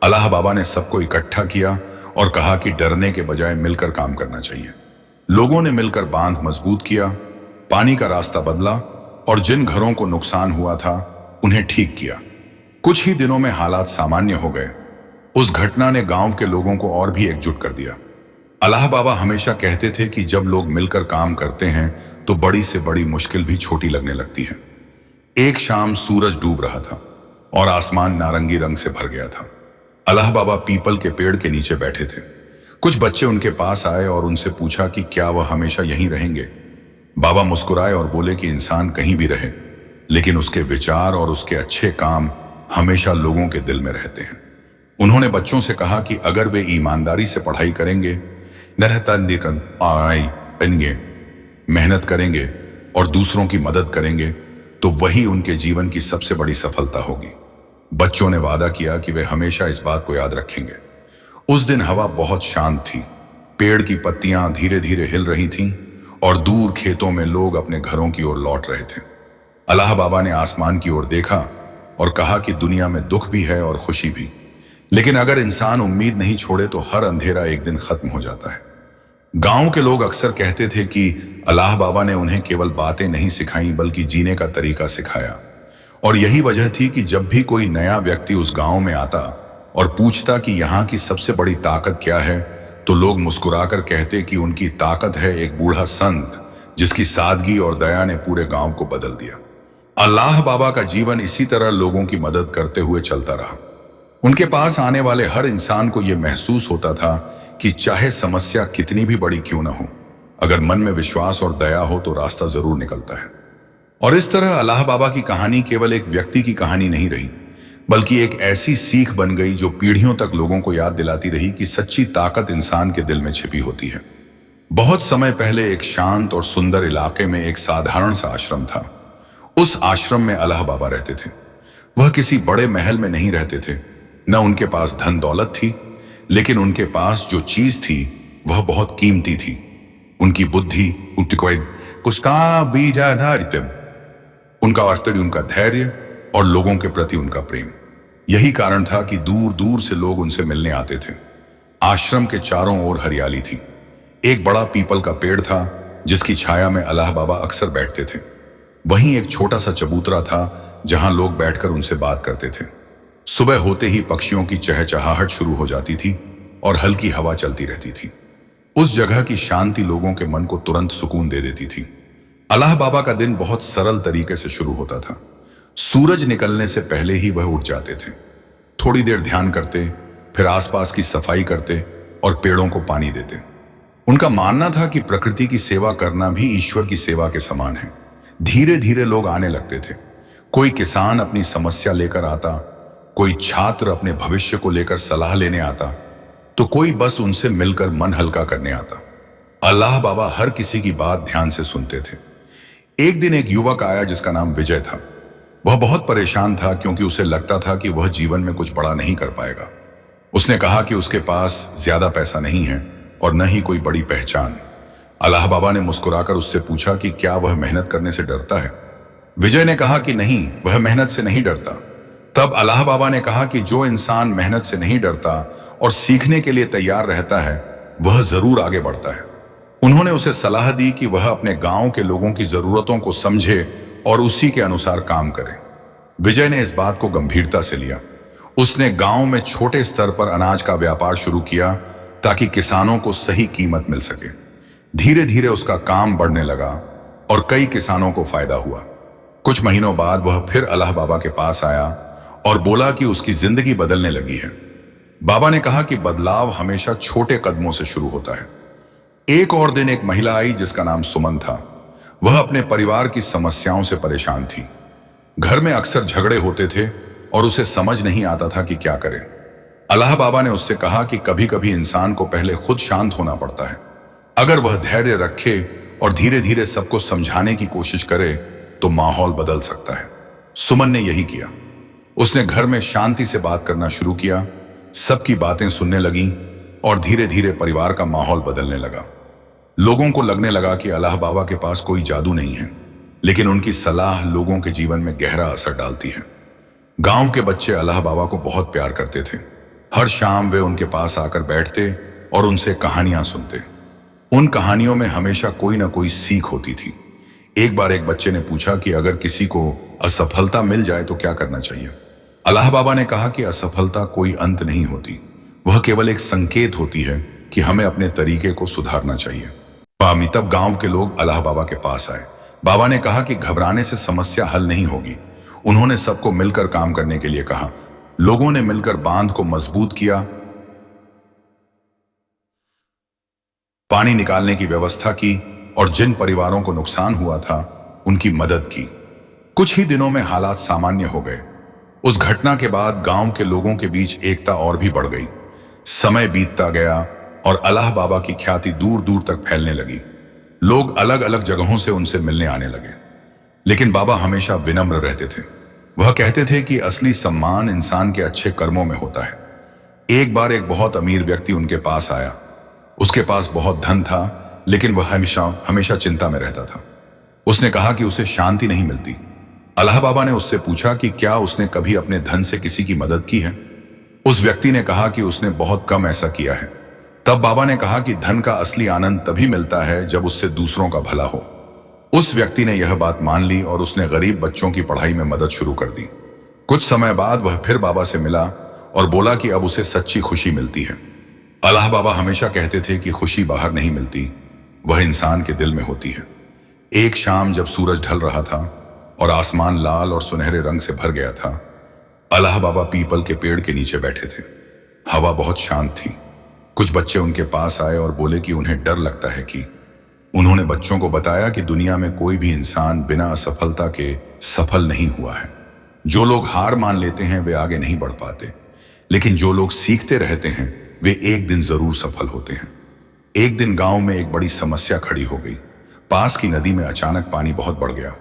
अल्लाह बाबा ने सबको इकट्ठा किया और कहा कि डरने के बजाय मिलकर काम करना चाहिए। लोगों ने मिलकर बांध मजबूत किया, पानी का रास्ता बदला और जिन घरों को नुकसान हुआ था उन्हें ठीक किया। कुछ ही दिनों में हालात सामान्य हो गए। उस घटना ने गांव के लोगों को और भी एकजुट कर दिया। अल्लाह बाबा हमेशा कहते थे कि जब लोग मिलकर काम करते हैं तो बड़ी से बड़ी मुश्किल भी छोटी लगने लगती है। एक शाम सूरज डूब रहा था और आसमान नारंगी रंग से भर गया था। अल्लाह बाबा पीपल के पेड़ के नीचे बैठे थे। कुछ बच्चे उनके पास आए और उनसे पूछा कि क्या वह हमेशा यहीं रहेंगे। बाबा मुस्कुराए और बोले कि इंसान कहीं भी रहे, लेकिन उसके विचार और उसके अच्छे काम हमेशा लोगों के दिल में रहते हैं। उन्होंने बच्चों से कहा कि अगर वे ईमानदारी से पढ़ाई करेंगे, मेहनत करेंगे और दूसरों की मदद करेंगे तो वही उनके जीवन की सबसे बड़ी सफलता होगी। बच्चों ने वादा किया कि वे हमेशा इस बात को याद रखेंगे। उस दिन हवा बहुत शांत थी। पेड़ की पत्तियां धीरे धीरे हिल रही थीं और दूर खेतों में लोग अपने घरों की ओर लौट रहे थे। अल्लाह बाबा ने आसमान की ओर देखा और कहा कि दुनिया में दुख भी है और खुशी भी, लेकिन अगर इंसान उम्मीद नहीं छोड़े तो हर अंधेरा एक दिन खत्म हो जाता है। गांव के लोग अक्सर कहते थे कि अल्लाह बाबा ने उन्हें केवल बातें नहीं सिखाई बल्कि जीने का तरीका सिखाया। और यही वजह थी कि जब भी कोई नया व्यक्ति उस गांव में आता और पूछता कि यहाँ की सबसे बड़ी ताकत क्या है, तो लोग मुस्कुराकर कहते कि उनकी ताकत है एक बूढ़ा संत जिसकी सादगी और दया ने पूरे गांव को बदल दिया। अल्लाह बाबा का जीवन इसी तरह लोगों की मदद करते हुए चलता रहा। उनके पास आने वाले हर इंसान को यह महसूस होता था कि चाहे समस्या कितनी भी बड़ी क्यों न हो, अगर मन में विश्वास और दया हो तो रास्ता जरूर निकलता है। और इस तरह अल्लाह बाबा की कहानी केवल एक व्यक्ति की कहानी नहीं रही, बल्कि एक ऐसी सीख बन गई जो पीढ़ियों तक लोगों को याद दिलाती रही कि सच्ची ताकत इंसान के दिल में छिपी होती है। बहुत समय पहले एक शांत और सुंदर इलाके में एक साधारण सा आश्रम था। उस आश्रम में अल्लाह बाबा रहते थे। वह किसी बड़े महल में नहीं रहते थे, न उनके पास धन दौलत थी, लेकिन उनके पास जो चीज थी वह बहुत कीमती थी। उनकी बुद्धि, उनका वास्तव, उनका धैर्य और लोगों के प्रति उनका प्रेम। यही कारण था कि दूर दूर से लोग उनसे मिलने आते थे। आश्रम के चारों ओर हरियाली थी। एक बड़ा पीपल का पेड़ था जिसकी छाया में अल्लाह बाबा अक्सर बैठते थे। वहीं एक छोटा सा चबूतरा था जहां लोग बैठकर उनसे बात करते थे। सुबह होते ही पक्षियों की चहचहाहट शुरू हो जाती थी और हल्की हवा चलती रहती थी। उस जगह की शांति लोगों के मन को तुरंत सुकून दे देती थी। अल्लाह बाबा का दिन बहुत सरल तरीके से शुरू होता था। सूरज निकलने से पहले ही वह उठ जाते थे, थोड़ी देर ध्यान करते, फिर आसपास की सफाई करते और पेड़ों को पानी देते। उनका मानना था कि प्रकृति की सेवा करना भी ईश्वर की सेवा के समान है। धीरे धीरे लोग आने लगते थे। कोई किसान अपनी समस्या लेकर आता, कोई छात्र अपने भविष्य को लेकर सलाह लेने आता, तो कोई बस उनसे मिलकर मन हल्का करने आता। अल्लाह बाबा हर किसी की बात ध्यान से सुनते थे। एक दिन एक युवक आया जिसका नाम विजय था। वह बहुत परेशान था क्योंकि उसे लगता था कि वह जीवन में कुछ बड़ा नहीं कर पाएगा। उसने कहा कि उसके पास ज्यादा पैसा नहीं है और न ही कोई बड़ी पहचान। अल्लाह बाबा ने मुस्कुराकर उससे पूछा कि क्या वह मेहनत करने से डरता है। विजय ने कहा कि नहीं, वह मेहनत से नहीं डरता। तब अल्लाह बाबा ने कहा कि जो इंसान मेहनत से नहीं डरता और सीखने के लिए तैयार रहता है वह जरूर आगे बढ़ता है। उन्होंने उसे सलाह दी कि वह अपने गांव के लोगों की जरूरतों को समझे और उसी के अनुसार काम करे। विजय ने इस बात को गंभीरता से लिया। उसने गांव में छोटे स्तर पर अनाज का व्यापार शुरू किया ताकि किसानों को सही कीमत मिल सके। धीरे धीरे उसका काम बढ़ने लगा और कई किसानों को फायदा हुआ। कुछ महीनों बाद वह फिर अल्लाह बाबा के पास आया और बोला कि उसकी जिंदगी बदलने लगी है। बाबा ने कहा कि बदलाव हमेशा छोटे कदमों से शुरू होता है। एक और दिन एक महिला आई जिसका नाम सुमन था। वह अपने परिवार की समस्याओं से परेशान थी। घर में अक्सर झगड़े होते थे और उसे समझ नहीं आता था कि क्या करे। अल्लाह बाबा ने उससे कहा कि कभी कभी इंसान को पहले खुद शांत होना पड़ता है। अगर वह धैर्य रखे और धीरे धीरे सबको समझाने की कोशिश करे तो माहौल बदल सकता है। सुमन ने यही किया। उसने घर में शांति से बात करना शुरू किया, सबकी बातें सुनने लगी और धीरे धीरे परिवार का माहौल बदलने लगा। लोगों को लगने लगा कि अल्लाह बाबा के पास कोई जादू नहीं है, लेकिन उनकी सलाह लोगों के जीवन में गहरा असर डालती है। गांव के बच्चे अल्लाह बाबा को बहुत प्यार करते थे। हर शाम वे उनके पास आकर बैठते और उनसे कहानियां सुनते। उन कहानियों में हमेशा कोई ना कोई सीख होती थी। एक बार एक बच्चे ने पूछा कि अगर किसी को असफलता मिल जाए तो क्या करना चाहिए। अल्लाह बाबा ने कहा कि असफलता कोई अंत नहीं होती, वह केवल एक संकेत होती है कि हमें अपने तरीके को सुधारना चाहिए। तब गांव के लोग अल्लाह बाबा के पास आए। बाबा ने कहा कि घबराने से समस्या हल नहीं होगी। उन्होंने सबको मिलकर काम करने के लिए कहा। लोगों ने मिलकर बांध को मजबूत किया, पानी निकालने की व्यवस्था की और जिन परिवारों को नुकसान हुआ था उनकी मदद की। कुछ ही दिनों में हालात सामान्य हो गए। उस घटना के बाद गांव के लोगों के बीच एकता और भी बढ़ गई। समय बीतता गया और अल्लाह बाबा की ख्याति दूर दूर तक फैलने लगी। लोग अलग अलग जगहों से उनसे मिलने आने लगे, लेकिन बाबा हमेशा विनम्र रहते थे। वह कहते थे कि असली सम्मान इंसान के अच्छे कर्मों में होता है। एक बार एक बहुत अमीर व्यक्ति उनके पास आया। उसके पास बहुत धन था, लेकिन वह हमेशा चिंता में रहता था। उसने कहा कि उसे शांति नहीं मिलती। अल्लाह बाबा ने उससे पूछा कि क्या उसने कभी अपने धन से किसी की मदद की है। उस व्यक्ति ने कहा कि उसने बहुत कम ऐसा किया है। तब बाबा ने कहा कि धन का असली आनंद तभी मिलता है जब उससे दूसरों का भला हो। उस व्यक्ति ने यह बात मान ली और उसने गरीब बच्चों की पढ़ाई में मदद शुरू कर दी। कुछ समय बाद वह फिर बाबा से मिला और बोला कि अब उसे सच्ची खुशी मिलती है। अल्लाह बाबा हमेशा कहते थे कि खुशी बाहर नहीं मिलती, वह इंसान के दिल में होती है। एक शाम जब सूरज ढल रहा था और आसमान लाल और सुनहरे रंग से भर गया था, अल्लाह बाबा पीपल के पेड़ के नीचे बैठे थे। हवा बहुत शांत थी। कुछ बच्चे उनके पास आए और बोले कि उन्हें डर लगता है कि उन्होंने बच्चों को बताया कि दुनिया में कोई भी इंसान बिना असफलता के सफल नहीं हुआ है। जो लोग हार मान लेते हैं वे आगे नहीं बढ़ पाते, लेकिन जो लोग सीखते रहते हैं वे एक दिन जरूर सफल होते हैं। एक दिन गांव में एक बड़ी समस्या खड़ी हो गई। पास की नदी में अचानक पानी बहुत बढ़ गया।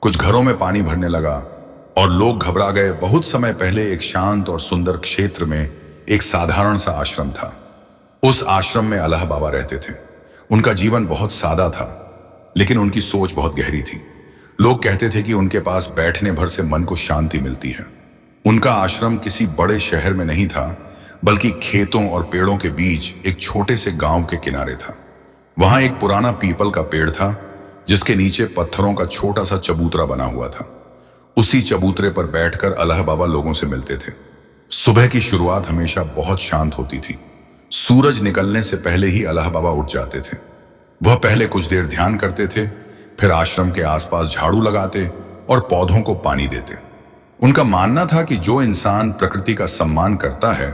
कुछ घरों में पानी भरने लगा और लोग घबरा गए। बहुत समय पहले एक शांत और सुंदर क्षेत्र में एक साधारण सा आश्रम था। उस आश्रम में अल्लाह बाबा रहते थे। उनका जीवन बहुत सादा था, लेकिन उनकी सोच बहुत गहरी थी। लोग कहते थे कि उनके पास बैठने भर से मन को शांति मिलती है। उनका आश्रम किसी बड़े शहर में नहीं था, बल्कि खेतों और पेड़ों के बीच एक छोटे से गांव के किनारे था। वहां एक पुराना पीपल का पेड़ था, जिसके नीचे पत्थरों का छोटा सा चबूतरा बना हुआ था। उसी चबूतरे पर बैठकर अल्लाह बाबा लोगों से मिलते थे। सुबह की शुरुआत हमेशा बहुत शांत होती थी। सूरज निकलने से पहले ही अल्लाह बाबा उठ जाते थे। वह पहले कुछ देर ध्यान करते थे, फिर आश्रम के आसपास झाड़ू लगाते और पौधों को पानी देते। उनका मानना था कि जो इंसान प्रकृति का सम्मान करता है,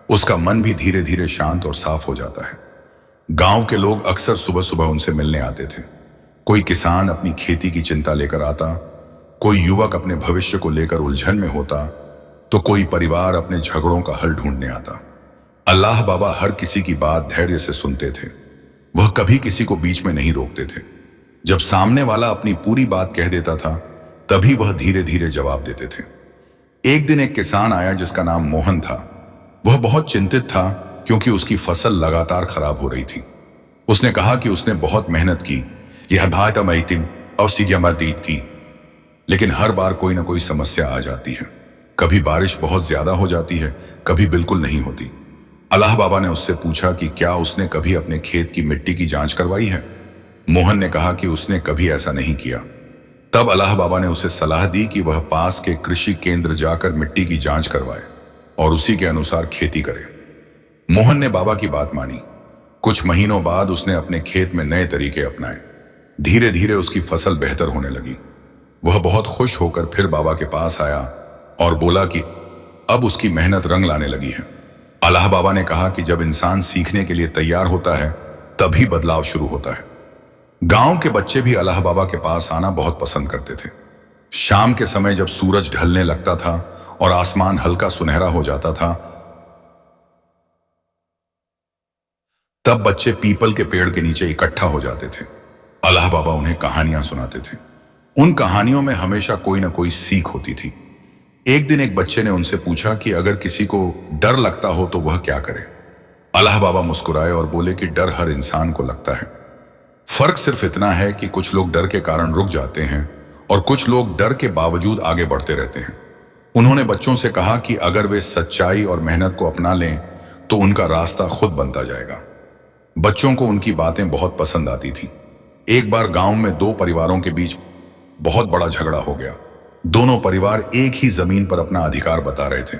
उसका मन भी धीरे धीरे शांत और साफ हो जाता है। गांव के लोग अक्सर सुबह सुबह उनसे मिलने आते थे। कोई किसान अपनी खेती की चिंता लेकर आता, कोई युवक अपने भविष्य को लेकर उलझन में होता, तो कोई परिवार अपने झगड़ों का हल ढूंढने आता। अल्लाह बाबा हर किसी की बात धैर्य से सुनते थे। वह कभी किसी को बीच में नहीं रोकते थे। जब सामने वाला अपनी पूरी बात कह देता था, तभी वह धीरे धीरे जवाब देते थे। एक दिन एक किसान आया जिसका नाम मोहन था। वह बहुत चिंतित था क्योंकि उसकी फसल लगातार खराब हो रही थी। उसने कहा कि उसने बहुत मेहनत की, यह भात अमैतिम थी, लेकिन हर बार कोई ना कोई समस्या आ जाती है। कभी बारिश बहुत ज्यादा हो जाती है, कभी बिल्कुल नहीं होती। अल्लाह बाबा ने उससे पूछा कि क्या उसने कभी अपने खेत की मिट्टी की जांच करवाई है। मोहन ने कहा कि उसने कभी ऐसा नहीं किया। तब अल्लाह बाबा ने उसे सलाह दी कि वह पास के कृषि केंद्र जाकर मिट्टी की जांच करवाए और उसी के अनुसार खेती करे। मोहन ने बाबा की बात मानी। कुछ महीनों बाद उसने अपने खेत में नए तरीके अपनाए। धीरे धीरे उसकी फसल बेहतर होने लगी। वह बहुत खुश होकर फिर बाबा के पास आया और बोला कि अब उसकी मेहनत रंग लाने लगी है। अल्लाह बाबा ने कहा कि जब इंसान सीखने के लिए तैयार होता है, तभी बदलाव शुरू होता है। गांव के बच्चे भी अल्लाह बाबा के पास आना बहुत पसंद करते थे। शाम के समय जब सूरज ढलने लगता था और आसमान हल्का सुनहरा हो जाता था, तब बच्चे पीपल के पेड़ के नीचे इकट्ठा हो जाते थे। अल्लाह बाबा उन्हें कहानियां सुनाते थे। उन कहानियों में हमेशा कोई ना कोई सीख होती थी। एक दिन एक बच्चे ने उनसे पूछा कि अगर किसी को डर लगता हो तो वह क्या करे। अल्लाह बाबा मुस्कुराए और बोले कि डर हर इंसान को लगता है। फर्क सिर्फ इतना है कि कुछ लोग डर के कारण रुक जाते हैं और कुछ लोग डर के बावजूद आगे बढ़ते रहते हैं। उन्होंने बच्चों से कहा कि अगर वे सच्चाई और मेहनत को अपना लें तो उनका रास्ता खुद बनता जाएगा। बच्चों को उनकी बातें बहुत पसंद आती थीं। एक बार गांव में दो परिवारों के बीच बहुत बड़ा झगड़ा हो गया। दोनों परिवार एक ही जमीन पर अपना अधिकार बता रहे थे।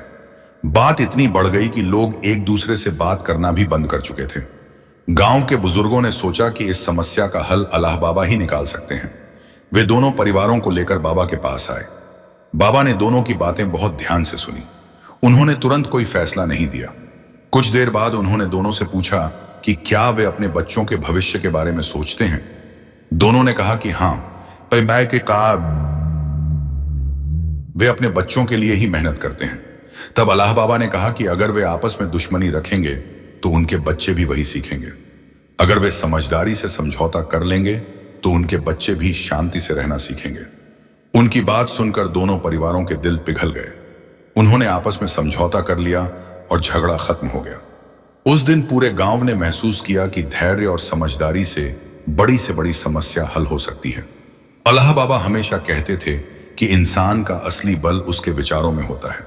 बात इतनी बढ़ गई कि लोग एक दूसरे से बात करना भी बंद कर चुके थे। गांव के बुजुर्गों ने सोचा कि इस समस्या का हल अल्लाह बाबा ही निकाल सकते हैं। वे दोनों परिवारों को लेकर बाबा के पास आए। बाबा ने दोनों की बातें बहुत ध्यान से सुनी। उन्होंने तुरंत कोई फैसला नहीं दिया। कुछ देर बाद उन्होंने दोनों से पूछा कि क्या वे अपने बच्चों के भविष्य के बारे में सोचते हैं। दोनों ने कहा कि हाँ, पर मैं के कहा वे अपने बच्चों के लिए ही मेहनत करते हैं। तब अल्लाह बाबा ने कहा कि अगर वे आपस में दुश्मनी रखेंगे तो उनके बच्चे भी वही सीखेंगे। अगर वे समझदारी से समझौता कर लेंगे तो उनके बच्चे भी शांति से रहना सीखेंगे। उनकी बात सुनकर दोनों परिवारों के दिल पिघल गए। उन्होंने आपस में समझौता कर लिया और झगड़ा खत्म हो गया। उस दिन पूरे गांव ने महसूस किया कि धैर्य और समझदारी से बड़ी समस्या हल हो सकती है। अल्लाह बाबा हमेशा कहते थे कि इंसान का असली बल उसके विचारों में होता है।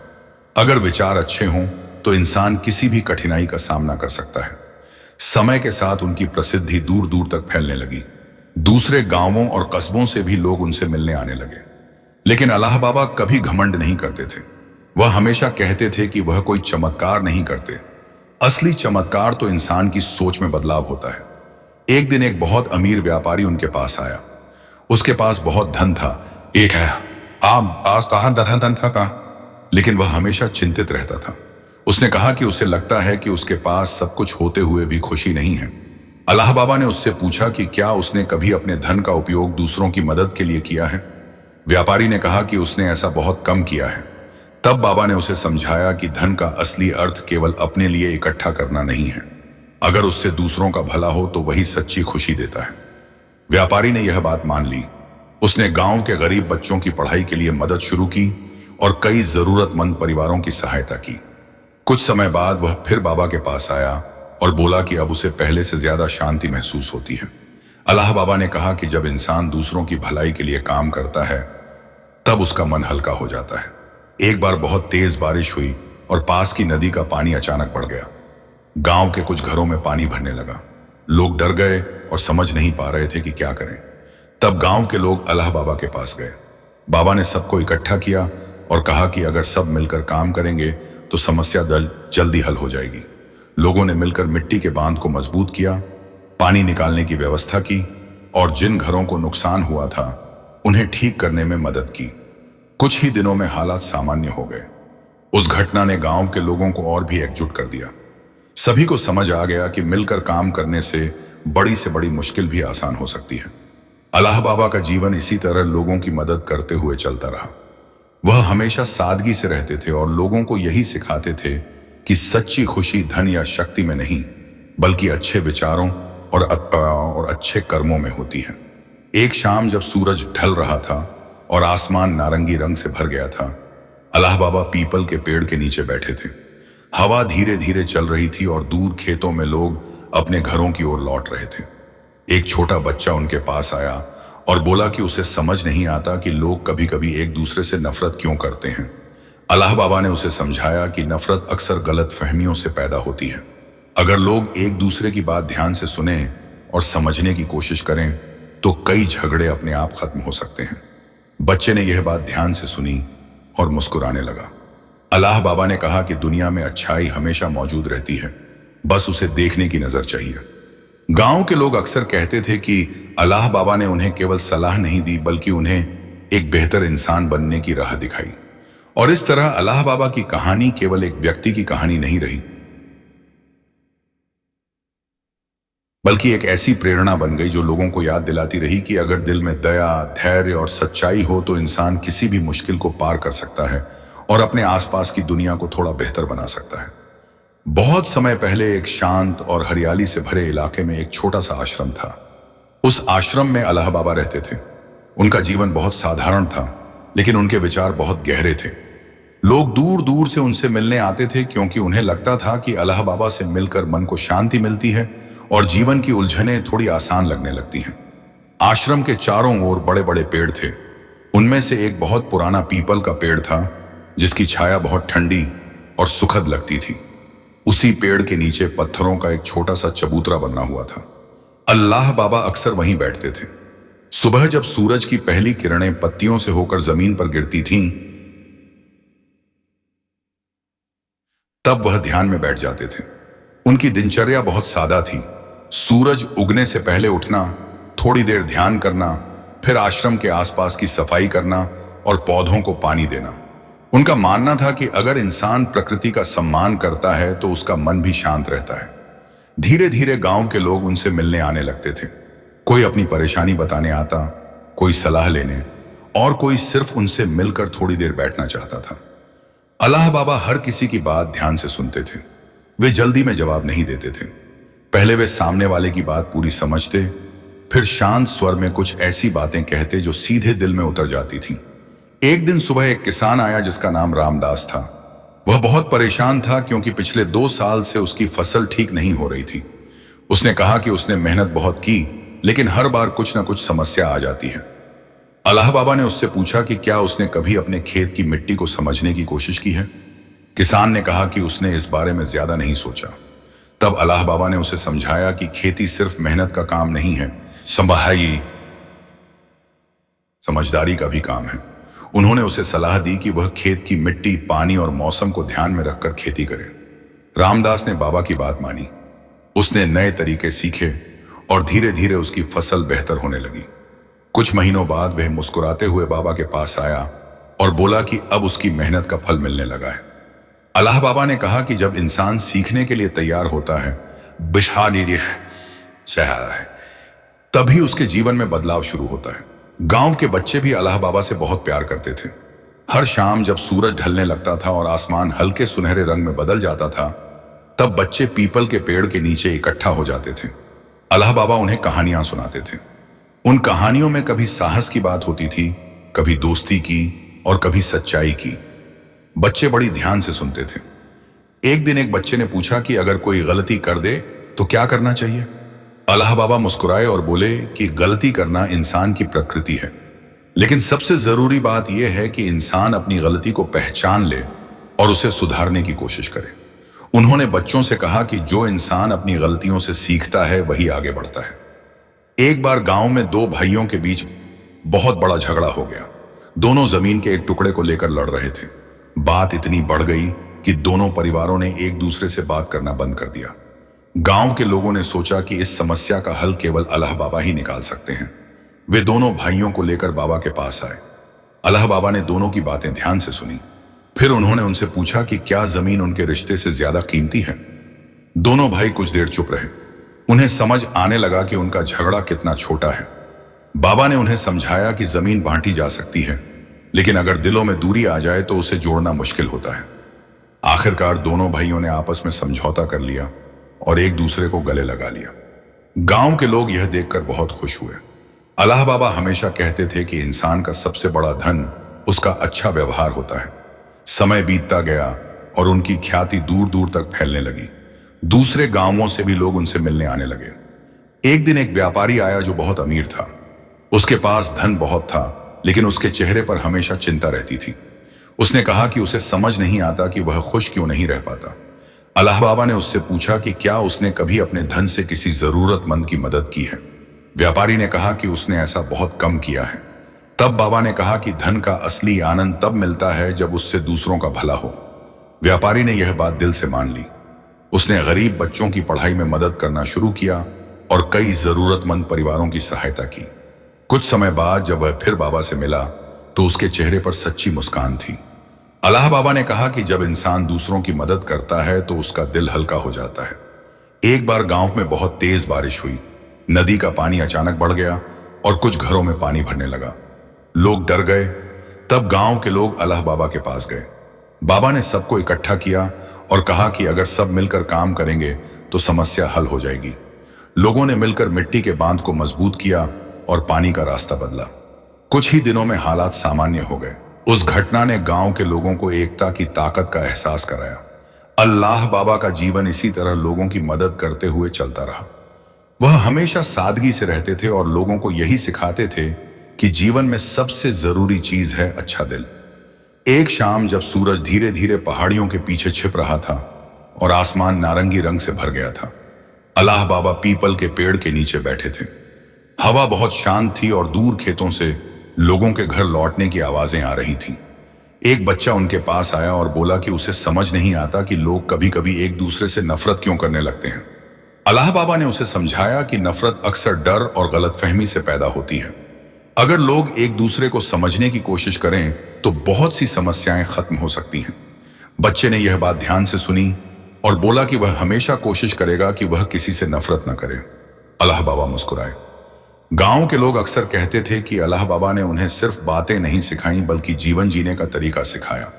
अगर विचार अच्छे हों तो इंसान किसी भी कठिनाई का सामना कर सकता है। समय के साथ उनकी प्रसिद्धि दूर दूर तक फैलने लगी। दूसरे गांवों और कस्बों से भी लोग उनसे मिलने आने लगे। लेकिन अल्लाह बाबा कभी घमंड नहीं करते थे। वह हमेशा कहते थे कि वह कोई चमत्कार नहीं करते। असली चमत्कार तो इंसान की सोच में बदलाव होता है। एक दिन एक बहुत अमीर व्यापारी उनके पास आया। उसके पास बहुत धन था। एक है आप आज कहाँ धन था कहाँ, लेकिन वह हमेशा चिंतित रहता था। उसने कहा कि उसे लगता है कि उसके पास सब कुछ होते हुए भी खुशी नहीं है। अल्लाह बाबा ने उससे पूछा कि क्या उसने कभी अपने धन का उपयोग दूसरों की मदद के लिए किया है। व्यापारी ने कहा कि उसने ऐसा बहुत कम किया है। तब बाबा ने उसे समझाया कि धन का असली अर्थ केवल अपने लिए इकट्ठा करना नहीं है। अगर उससे दूसरों का भला हो तो वही सच्ची खुशी देता है। व्यापारी ने यह बात मान ली। उसने गांव के गरीब बच्चों की पढ़ाई के लिए मदद शुरू की और कई जरूरतमंद परिवारों की सहायता की। कुछ समय बाद वह फिर बाबा के पास आया और बोला कि अब उसे पहले से ज्यादा शांति महसूस होती है। अल्लाह बाबा ने कहा कि जब इंसान दूसरों की भलाई के लिए काम करता है तब उसका मन हल्का हो जाता है। एक बार बहुत तेज बारिश हुई और पास की नदी का पानी अचानक बढ़ गया। गांव के कुछ घरों में पानी भरने लगा। लोग डर गए और समझ नहीं पा रहे थे कि क्या करें। तब गांव के लोग अल्लाह बाबा के पास गए। बाबा ने सबको इकट्ठा किया और कहा कि अगर सब मिलकर काम करेंगे तो समस्या जल्दी हल हो जाएगी। लोगों ने मिलकर मिट्टी के बांध को मजबूत किया, पानी निकालने की व्यवस्था की और जिन घरों को नुकसान हुआ था उन्हें ठीक करने में मदद की। कुछ ही दिनों में हालात सामान्य हो गए। उस घटना ने गांव के लोगों को और भी एकजुट कर दिया। सभी को समझ आ गया कि मिलकर काम करने से बड़ी मुश्किल भी आसान हो सकती है। अल्लाह बाबा का जीवन इसी तरह लोगों की मदद करते हुए चलता रहा। वह हमेशा सादगी से रहते थे और लोगों को यही सिखाते थे कि सच्ची खुशी धन या शक्ति में नहीं बल्कि अच्छे विचारों और अच्छे कर्मों में होती है। एक शाम जब सूरज ढल रहा था और आसमान नारंगी रंग से भर गया था, अल्लाह बाबा पीपल के पेड़ के नीचे बैठे थे। हवा धीरे धीरे चल रही थी और दूर खेतों में लोग अपने घरों की ओर लौट रहे थे। एक छोटा बच्चा उनके पास आया और बोला कि उसे समझ नहीं आता कि लोग कभी कभी एक दूसरे से नफरत क्यों करते हैं। अल्लाह बाबा ने उसे समझाया कि नफरत अक्सर गलत फहमियों से पैदा होती है। अगर लोग एक दूसरे की बात ध्यान से सुने और समझने की कोशिश करें तो कई झगड़े अपने आप खत्म हो सकते हैं। बच्चे ने यह बात ध्यान से सुनी और मुस्कुराने लगा। अल्लाह बाबा ने कहा कि दुनिया में अच्छाई हमेशा मौजूद रहती है, बस उसे देखने की नजर चाहिए। गांव के लोग अक्सर कहते थे कि अल्लाह बाबा ने उन्हें केवल सलाह नहीं दी बल्कि उन्हें एक बेहतर इंसान बनने की राह दिखाई। और इस तरह अल्लाह बाबा की कहानी केवल एक व्यक्ति की कहानी नहीं रही बल्कि एक ऐसी प्रेरणा बन गई जो लोगों को याद दिलाती रही कि अगर दिल में दया, धैर्य और सच्चाई हो तो इंसान किसी भी मुश्किल को पार कर सकता है और अपने आसपास की दुनिया को थोड़ा बेहतर बना सकता है। बहुत समय पहले एक शांत और हरियाली से भरे इलाके में एक छोटा सा आश्रम था। उस आश्रम में अल्लाह बाबा रहते थे। उनका जीवन बहुत साधारण था, लेकिन उनके विचार बहुत गहरे थे। लोग दूर दूर से उनसे मिलने आते थे क्योंकि उन्हें लगता था कि अल्लाह बाबा से मिलकर मन को शांति मिलती है और जीवन की उलझनें थोड़ी आसान लगने लगती हैं। आश्रम के चारों ओर बड़े बड़े पेड़ थे। उनमें से एक बहुत पुराना पीपल का पेड़ था जिसकी छाया बहुत ठंडी और सुखद लगती थी। उसी पेड़ के नीचे पत्थरों का एक छोटा सा चबूतरा बना हुआ था। अल्लाह बाबा अक्सर वहीं बैठते थे। सुबह जब सूरज की पहली किरणें पत्तियों से होकर जमीन पर गिरती थीं, तब वह ध्यान में बैठ जाते थे। उनकी दिनचर्या बहुत सादा थी। सूरज उगने से पहले उठना, थोड़ी देर ध्यान करना, फिर आश्रम के आसपास की सफाई करना और पौधों को पानी देना। उनका मानना था कि अगर इंसान प्रकृति का सम्मान करता है तो उसका मन भी शांत रहता है। धीरे धीरे गांव के लोग उनसे मिलने आने लगते थे। कोई अपनी परेशानी बताने आता, कोई सलाह लेने और कोई सिर्फ उनसे मिलकर थोड़ी देर बैठना चाहता था। अल्लाह बाबा हर किसी की बात ध्यान से सुनते थे। वे जल्दी में जवाब नहीं देते थे। पहले वे सामने वाले की बात पूरी समझते, फिर शांत स्वर में कुछ ऐसी बातें कहते जो सीधे दिल में उतर जाती थीं। एक दिन सुबह एक किसान आया जिसका नाम रामदास था। वह बहुत परेशान था क्योंकि पिछले 2 साल से उसकी फसल ठीक नहीं हो रही थी। उसने कहा कि उसने मेहनत बहुत की, लेकिन हर बार कुछ न कुछ समस्या आ जाती है। अल्लाह बाबा ने उससे पूछा कि क्या उसने कभी अपने खेत की मिट्टी को समझने की कोशिश की है। किसान ने कहा कि उसने इस बारे में ज्यादा नहीं सोचा। तब अल्लाह बाबा ने उसे समझाया कि खेती सिर्फ मेहनत का काम नहीं है, संभाई समझदारी का भी काम है। उन्होंने उसे सलाह दी कि वह खेत की मिट्टी, पानी और मौसम को ध्यान में रखकर खेती करे। रामदास ने बाबा की बात मानी। उसने नए तरीके सीखे और धीरे धीरे उसकी फसल बेहतर होने लगी। कुछ महीनों बाद वह मुस्कुराते हुए बाबा के पास आया और बोला कि अब उसकी मेहनत का फल मिलने लगा है। अल्लाह बाबा ने कहा कि जब इंसान सीखने के लिए तैयार होता है, तभी उसके जीवन में बदलाव शुरू होता है। गांव के बच्चे भी अल्लाह बाबा से बहुत प्यार करते थे। हर शाम जब सूरज ढलने लगता था और आसमान हल्के सुनहरे रंग में बदल जाता था, तब बच्चे पीपल के पेड़ के नीचे इकट्ठा हो जाते थे। अल्लाह बाबा उन्हें कहानियां सुनाते थे। उन कहानियों में कभी साहस की बात होती थी, कभी दोस्ती की और कभी सच्चाई की। बच्चे बड़ी ध्यान से सुनते थे। एक दिन एक बच्चे ने पूछा कि अगर कोई गलती कर दे तो क्या करना चाहिए। अल्लाह बाबा मुस्कुराए और बोले कि गलती करना इंसान की प्रकृति है, लेकिन सबसे जरूरी बात यह है कि इंसान अपनी गलती को पहचान ले और उसे सुधारने की कोशिश करे। उन्होंने बच्चों से कहा कि जो इंसान अपनी गलतियों से सीखता है वही आगे बढ़ता है। एक बार गांव में दो भाइयों के बीच बहुत बड़ा झगड़ा हो गया। दोनों जमीन के एक टुकड़े को लेकर लड़ रहे थे। बात इतनी बढ़ गई कि दोनों परिवारों ने एक दूसरे से बात करना बंद कर दिया। गांव के लोगों ने सोचा कि इस समस्या का हल केवल अल्लाह बाबा ही निकाल सकते हैं। वे दोनों भाइयों को लेकर बाबा के पास आए। अल्लाह बाबा ने दोनों की बातें ध्यान से सुनी। फिर उन्होंने उनसे पूछा कि क्या जमीन उनके रिश्ते से ज्यादा कीमती है। दोनों भाई कुछ देर चुप रहे। उन्हें समझ आने लगा कि उनका झगड़ा कितना छोटा है। बाबा ने उन्हें समझाया कि जमीन बांटी जा सकती है, लेकिन अगर दिलों में दूरी आ जाए तो उसे जोड़ना मुश्किल होता है। आखिरकार दोनों भाइयों ने आपस में समझौता कर लिया और एक दूसरे को गले लगा लिया। गांव के लोग यह देखकर बहुत खुश हुए। अल्लाह बाबा हमेशा कहते थे कि इंसान का सबसे बड़ा धन उसका अच्छा व्यवहार होता है। समय बीतता गया और उनकी ख्याति दूर दूर तक फैलने लगी। दूसरे गांवों से भी लोग उनसे मिलने आने लगे। एक दिन एक व्यापारी आया जो बहुत अमीर था। उसके पास धन बहुत था, लेकिन उसके चेहरे पर हमेशा चिंता रहती थी। उसने कहा कि उसे समझ नहीं आता कि वह खुश क्यों नहीं रह पाता। अल्लाह बाबा ने उससे पूछा कि क्या उसने कभी अपने धन से किसी जरूरतमंद की मदद की है। व्यापारी ने कहा कि उसने ऐसा बहुत कम किया है। तब बाबा ने कहा कि धन का असली आनंद तब मिलता है जब उससे दूसरों का भला हो। व्यापारी ने यह बात दिल से मान ली। उसने गरीब बच्चों की पढ़ाई में मदद करना शुरू किया और कई जरूरतमंद परिवारों की सहायता की। कुछ समय बाद जब वह फिर बाबा से मिला तो उसके चेहरे पर सच्ची मुस्कान थी। अल्लाह बाबा ने कहा कि जब इंसान दूसरों की मदद करता है तो उसका दिल हल्का हो जाता है। एक बार गांव में बहुत तेज बारिश हुई। नदी का पानी अचानक बढ़ गया और कुछ घरों में पानी भरने लगा। लोग डर गए। तब गांव के लोग अल्लाह बाबा के पास गए। बाबा ने सबको इकट्ठा किया और कहा कि अगर सब मिलकर काम करेंगे तो समस्या हल हो जाएगी। लोगों ने मिलकर मिट्टी के बांध को मजबूत किया और पानी का रास्ता बदला। कुछ ही दिनों में हालात सामान्य हो गए। उस घटना ने गांव के लोगों को एकता की ताकत का एहसास कराया। अल्लाह बाबा का जीवन इसी तरह लोगों की मदद करते हुए चलता रहा। वह हमेशा सादगी से रहते थे और लोगों को यही सिखाते थे कि जीवन में सबसे जरूरी चीज है अच्छा दिल। एक शाम जब सूरज धीरे धीरे पहाड़ियों के पीछे छिप रहा था और आसमान नारंगी रंग से भर गया था, अल्लाह बाबा पीपल के पेड़ के नीचे बैठे थे। हवा बहुत शांत थी और दूर खेतों से लोगों के घर लौटने की आवाजें आ रही थीं। एक बच्चा उनके पास आया और बोला कि उसे समझ नहीं आता कि लोग कभी कभी एक दूसरे से नफरत क्यों करने लगते हैं। अल्लाह बाबा ने उसे समझाया कि नफरत अक्सर डर और गलतफहमी से पैदा होती है। अगर लोग एक दूसरे को समझने की कोशिश करें तो बहुत सी समस्याएं खत्म हो सकती हैं। बच्चे ने यह बात ध्यान से सुनी और बोला कि वह हमेशा कोशिश करेगा कि वह किसी से नफरत न करे। अल्लाह बाबा मुस्कुराए। गांव के लोग अक्सर कहते थे कि अल्लाह बाबा ने उन्हें सिर्फ बातें नहीं सिखाई बल्कि जीवन जीने का तरीका सिखाया।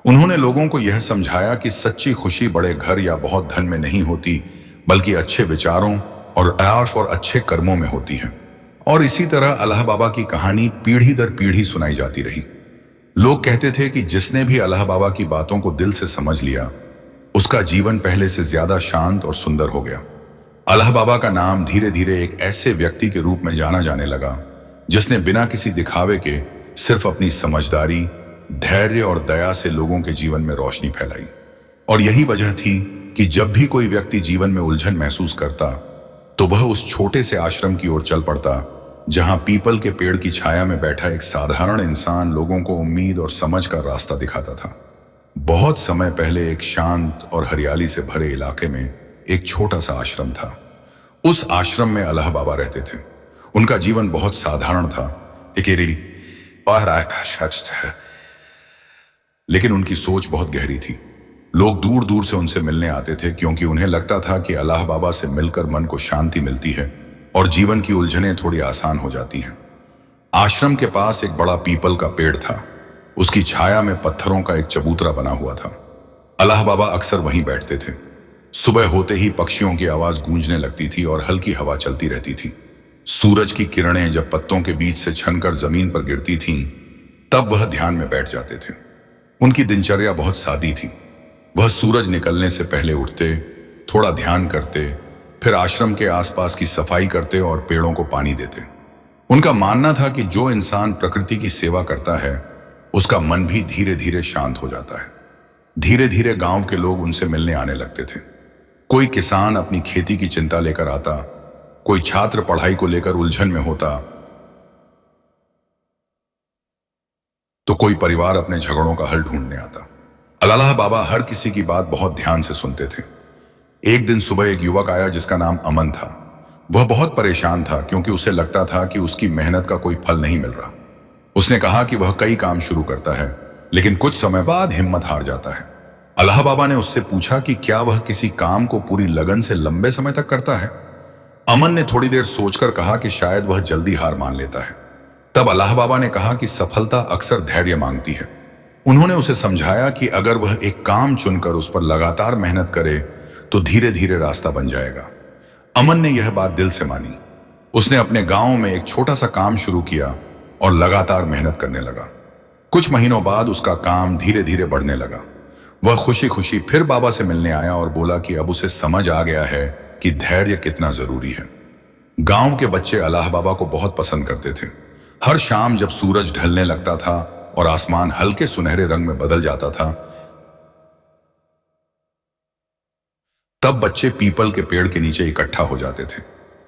उन्होंने लोगों को यह समझाया कि सच्ची खुशी बड़े घर या बहुत धन में नहीं होती, बल्कि अच्छे विचारों और आयाश और अच्छे कर्मों में होती है। और इसी तरह अल्लाह बाबा की कहानी पीढ़ी दर पीढ़ी सुनाई जाती रही। लोग कहते थे कि जिसने भी अल्लाह बाबा की बातों को दिल से समझ लिया, उसका जीवन पहले से ज्यादा शांत और सुंदर हो गया। अल्लाह बाबा का नाम धीरे धीरे एक ऐसे व्यक्ति के रूप में जाना जाने लगा जिसने बिना किसी दिखावे के सिर्फ अपनी समझदारी, धैर्य और दया से लोगों के जीवन में रोशनी फैलाई। और यही वजह थी कि जब भी कोई व्यक्ति जीवन में उलझन महसूस करता तो वह उस छोटे से आश्रम की ओर चल पड़ता, जहां पीपल के पेड़ की छाया में बैठा एक साधारण इंसान लोगों को उम्मीद और समझ का रास्ता दिखाता था। बहुत समय पहले एक शांत और हरियाली से भरे इलाके में एक छोटा सा आश्रम था। उस आश्रम में अल्लाह बाबा रहते थे। उनका जीवन बहुत साधारण था, अकेली लेकिन उनकी सोच बहुत गहरी थी। लोग दूर दूर से उनसे मिलने आते थे क्योंकि उन्हें लगता था कि अल्लाह बाबा से मिलकर मन को शांति मिलती है और जीवन की उलझनें थोड़ी आसान हो जाती हैं। आश्रम के पास एक बड़ा पीपल का पेड़ था। उसकी छाया में पत्थरों का एक चबूतरा बना हुआ था। अल्लाह बाबा अक्सर वहीं बैठते थे। सुबह होते ही पक्षियों की आवाज गूंजने लगती थी और हल्की हवा चलती रहती थी। सूरज की किरणें जब पत्तों के बीच से छनकर जमीन पर गिरती थीं, तब वह ध्यान में बैठ जाते थे। उनकी दिनचर्या बहुत सादी थी। वह सूरज निकलने से पहले उठते, थोड़ा ध्यान करते, फिर आश्रम के आसपास की सफाई करते और पेड़ों को पानी देते। उनका मानना था कि जो इंसान प्रकृति की सेवा करता है उसका मन भी धीरे धीरे शांत हो जाता है। धीरे धीरे गांव के लोग उनसे मिलने आने लगते थे। कोई किसान अपनी खेती की चिंता लेकर आता, कोई छात्र पढ़ाई को लेकर उलझन में होता, तो कोई परिवार अपने झगड़ों का हल ढूंढने आता। अल्लाह बाबा हर किसी की बात बहुत ध्यान से सुनते थे। एक दिन सुबह एक युवक आया जिसका नाम अमन था। वह बहुत परेशान था क्योंकि उसे लगता था कि उसकी मेहनत का कोई फल नहीं मिल रहा। उसने कहा कि वह कई काम शुरू करता है लेकिन कुछ समय बाद हिम्मत हार जाता है। अल्लाह बाबा ने उससे पूछा कि क्या वह किसी काम को पूरी लगन से लंबे समय तक करता है। अमन ने थोड़ी देर सोचकर कहा कि शायद वह जल्दी हार मान लेता है। तब अल्लाह बाबा ने कहा कि सफलता अक्सर धैर्य मांगती है। उन्होंने उसे समझाया कि अगर वह एक काम चुनकर उस पर लगातार मेहनत करे तो धीरे धीरे रास्ता बन जाएगा। अमन ने यह बात दिल से मानी। उसने अपने गांव में एक छोटा सा काम शुरू किया और लगातार मेहनत करने लगा। कुछ महीनों बाद उसका काम धीरे धीरे बढ़ने लगा। वह खुशी खुशी फिर बाबा से मिलने आया और बोला कि अब उसे समझ आ गया है कि धैर्य कितना जरूरी है। गांव के बच्चे अल्लाह बाबा को बहुत पसंद करते थे। हर शाम जब सूरज ढलने लगता था और आसमान हल्के सुनहरे रंग में बदल जाता था, तब बच्चे पीपल के पेड़ के नीचे इकट्ठा हो जाते थे।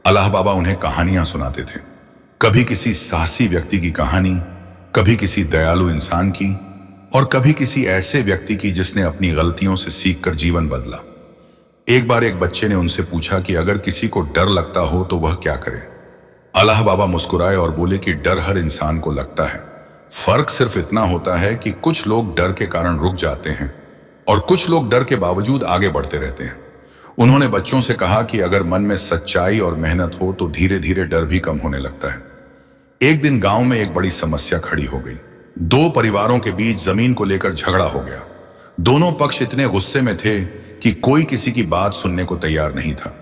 अल्लाह बाबा उन्हें कहानियां सुनाते थे। कभी किसी साहसी व्यक्ति की कहानी, कभी किसी दयालु इंसान की और कभी किसी ऐसे व्यक्ति की जिसने अपनी गलतियों से सीखकर जीवन बदला। एक बार एक बच्चे ने उनसे पूछा कि अगर किसी को डर लगता हो तो वह क्या करे। अल्लाह बाबा मुस्कुराए और बोले कि डर हर इंसान को लगता है। फर्क सिर्फ इतना होता है कि कुछ लोग डर के कारण रुक जाते हैं और कुछ लोग डर के बावजूद आगे बढ़ते रहते हैं। उन्होंने बच्चों से कहा कि अगर मन में सच्चाई और मेहनत हो तो धीरे धीरे डर भी कम होने लगता है। एक दिन गांव में एक बड़ी समस्या खड़ी हो गई। दो परिवारों के बीच जमीन को लेकर झगड़ा हो गया। दोनों पक्ष इतने गुस्से में थे कि कोई किसी की बात सुनने को तैयार नहीं था।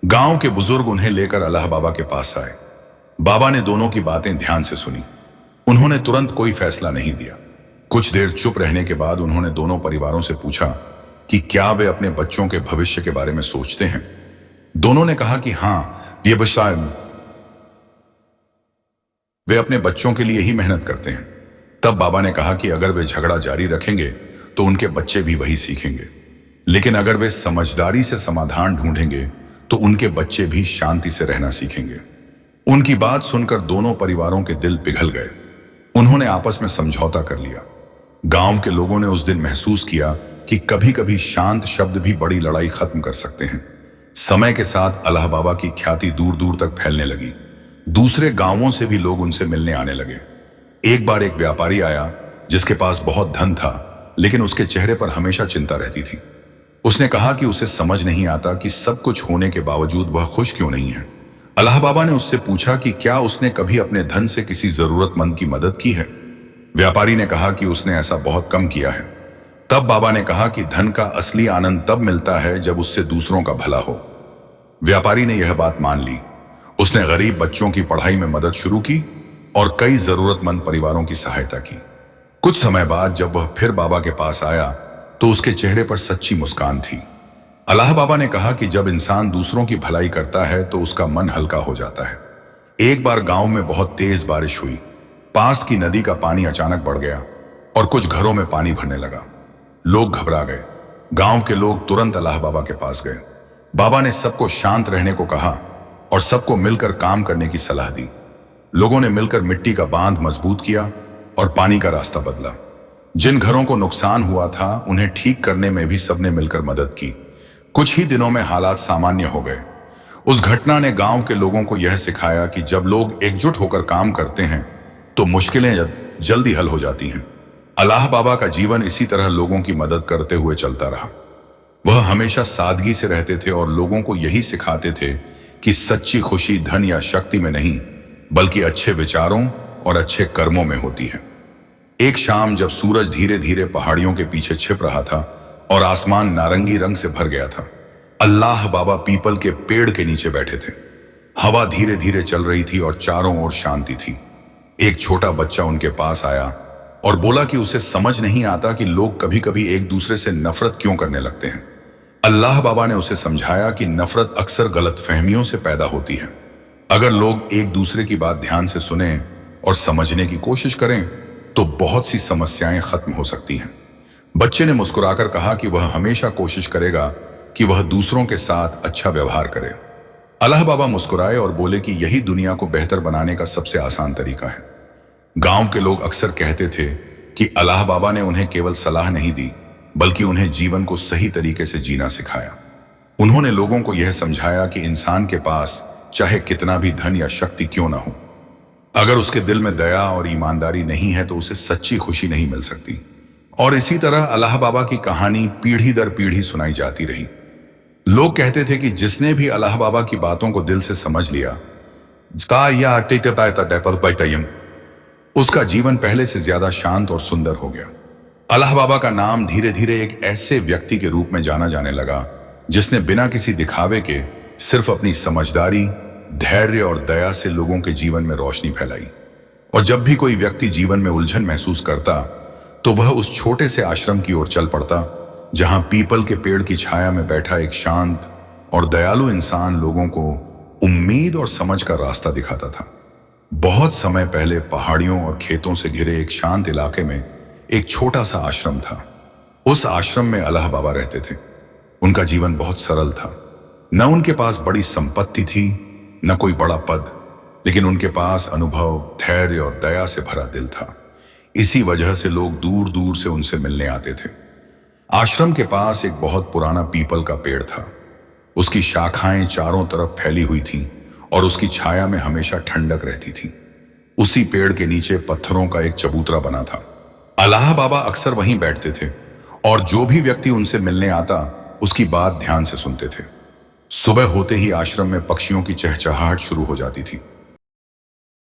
गांव के बुजुर्ग उन्हें लेकर अल्लाह बाबा के पास आए। बाबा ने दोनों की बातें ध्यान से सुनी। उन्होंने तुरंत कोई फैसला नहीं दिया। कुछ देर चुप रहने के बाद उन्होंने दोनों परिवारों से पूछा कि क्या वे अपने बच्चों के भविष्य के बारे में सोचते हैं। दोनों ने कहा कि हां, वे अपने बच्चों के लिए ही मेहनत करते हैं। तब बाबा ने कहा कि अगर वे झगड़ा जारी रखेंगे तो उनके बच्चे भी वही सीखेंगे, लेकिन अगर वे समझदारी से समाधान ढूंढेंगे तो उनके बच्चे भी शांति से रहना सीखेंगे। उनकी बात सुनकर दोनों परिवारों के दिल पिघल गए। उन्होंने आपस में समझौता कर लिया। गांव के लोगों ने उस दिन महसूस किया कि कभी कभी शांत शब्द भी बड़ी लड़ाई खत्म कर सकते हैं। समय के साथ अल्लाह बाबा की ख्याति दूर दूर तक फैलने लगी। दूसरे गांवों से भी लोग उनसे मिलने आने लगे। एक बार एक व्यापारी आया जिसके पास बहुत धन था, लेकिन उसके चेहरे पर हमेशा चिंता रहती थी। उसने कहा कि उसे समझ नहीं आता कि सब कुछ होने के बावजूद वह खुश क्यों नहीं है। अल्लाह बाबा ने उससे पूछा कि क्या उसने कभी अपने धन से किसी जरूरतमंद की मदद की है। व्यापारी ने कहा कि उसने ऐसा बहुत कम किया है। तब बाबा ने कहा कि धन का असली आनंद तब मिलता है जब उससे दूसरों का भला हो। व्यापारी ने यह बात मान ली। उसने गरीब बच्चों की पढ़ाई में मदद शुरू की और कई जरूरतमंद परिवारों की सहायता की। कुछ समय बाद जब वह फिर बाबा के पास आया तो उसके चेहरे पर सच्ची मुस्कान थी। अल्लाह बाबा ने कहा कि जब इंसान दूसरों की भलाई करता है तो उसका मन हल्का हो जाता है। एक बार गांव में बहुत तेज बारिश हुई। पास की नदी का पानी अचानक बढ़ गया और कुछ घरों में पानी भरने लगा। लोग घबरा गए। गांव के लोग तुरंत अल्लाह बाबा के पास गए। बाबा ने सबको शांत रहने को कहा और सबको मिलकर काम करने की सलाह दी। लोगों ने मिलकर मिट्टी का बांध मजबूत किया और पानी का रास्ता बदला। जिन घरों को नुकसान हुआ था उन्हें ठीक करने में भी सबने मिलकर मदद की। कुछ ही दिनों में हालात सामान्य हो गए। उस घटना ने गांव के लोगों को यह सिखाया कि जब लोग एकजुट होकर काम करते हैं तो मुश्किलें जल्दी हल हो जाती हैं। अल्लाह बाबा का जीवन इसी तरह लोगों की मदद करते हुए चलता रहा। वह हमेशा सादगी से रहते थे और लोगों को यही सिखाते थे कि सच्ची खुशी धन या शक्ति में नहीं बल्कि अच्छे विचारों और अच्छे कर्मों में होती है। एक शाम जब सूरज धीरे धीरे पहाड़ियों के पीछे छिप रहा था और आसमान नारंगी रंग से भर गया था, अल्लाह बाबा पीपल के पेड़ के नीचे बैठे थे। हवा धीरे धीरे चल रही थी और चारों ओर शांति थी। एक छोटा बच्चा उनके पास आया और बोला कि उसे समझ नहीं आता कि लोग कभी कभी एक दूसरे से नफरत क्यों करने लगते हैं। अल्लाह बाबा ने उसे समझाया कि नफरत अक्सर गलतफहमियों से पैदा होती है। अगर लोग एक दूसरे की बात ध्यान से सुने और समझने की कोशिश करें तो बहुत सी समस्याएं खत्म हो सकती हैं। बच्चे ने मुस्कुराकर कहा कि वह हमेशा कोशिश करेगा कि वह दूसरों के साथ अच्छा व्यवहार करे। अल्लाह बाबा मुस्कुराए और बोले कि यही दुनिया को बेहतर बनाने का सबसे आसान तरीका है। गांव के लोग अक्सर कहते थे कि अल्लाह बाबा ने उन्हें केवल सलाह नहीं दी बल्कि उन्हें जीवन को सही तरीके से जीना सिखाया। उन्होंने लोगों को यह समझाया कि इंसान के पास चाहे कितना भी धन या शक्ति क्यों ना हो, अगर उसके दिल में दया और ईमानदारी नहीं है तो उसे सच्ची खुशी नहीं मिल सकती। और इसी तरह अल्लाह बाबा की कहानी पीढ़ी दर पीढ़ी सुनाई जाती रही। लोग कहते थे कि जिसने भी अल्लाह बाबा की बातों को दिल से समझ लिया, उसका जीवन पहले से ज्यादा शांत और सुंदर हो गया। अल्लाह बाबा का नाम धीरे धीरे एक ऐसे व्यक्ति के रूप में जाना जाने लगा जिसने बिना किसी दिखावे के सिर्फ अपनी समझदारी, धैर्य और दया से लोगों के जीवन में रोशनी फैलाई। और जब भी कोई व्यक्ति जीवन में उलझन महसूस करता तो वह उस छोटे से आश्रम की ओर चल पड़ता जहां पीपल के पेड़ की छाया में बैठा एक शांत और दयालु इंसान लोगों को उम्मीद और समझ का रास्ता दिखाता था। बहुत समय पहले पहाड़ियों और खेतों से घिरे एक शांत इलाके में एक छोटा सा आश्रम था। उस आश्रम में अल्लाह बाबा रहते थे। उनका जीवन बहुत सरल था। न उनके पास बड़ी संपत्ति थी, न कोई बड़ा पद, लेकिन उनके पास अनुभव, धैर्य और दया से भरा दिल था। इसी वजह से लोग दूर दूर से उनसे मिलने आते थे। आश्रम के पास एक बहुत पुराना पीपल का पेड़ था। उसकी शाखाएं चारों तरफ फैली हुई थीं और उसकी छाया में हमेशा ठंडक रहती थी। उसी पेड़ के नीचे पत्थरों का एक चबूतरा बना था। अल्लाह बाबा अक्सर वहीं बैठते थे और जो भी व्यक्ति उनसे मिलने आता उसकी बात ध्यान से सुनते थे। सुबह होते ही आश्रम में पक्षियों की चहचहाहट शुरू हो जाती थी।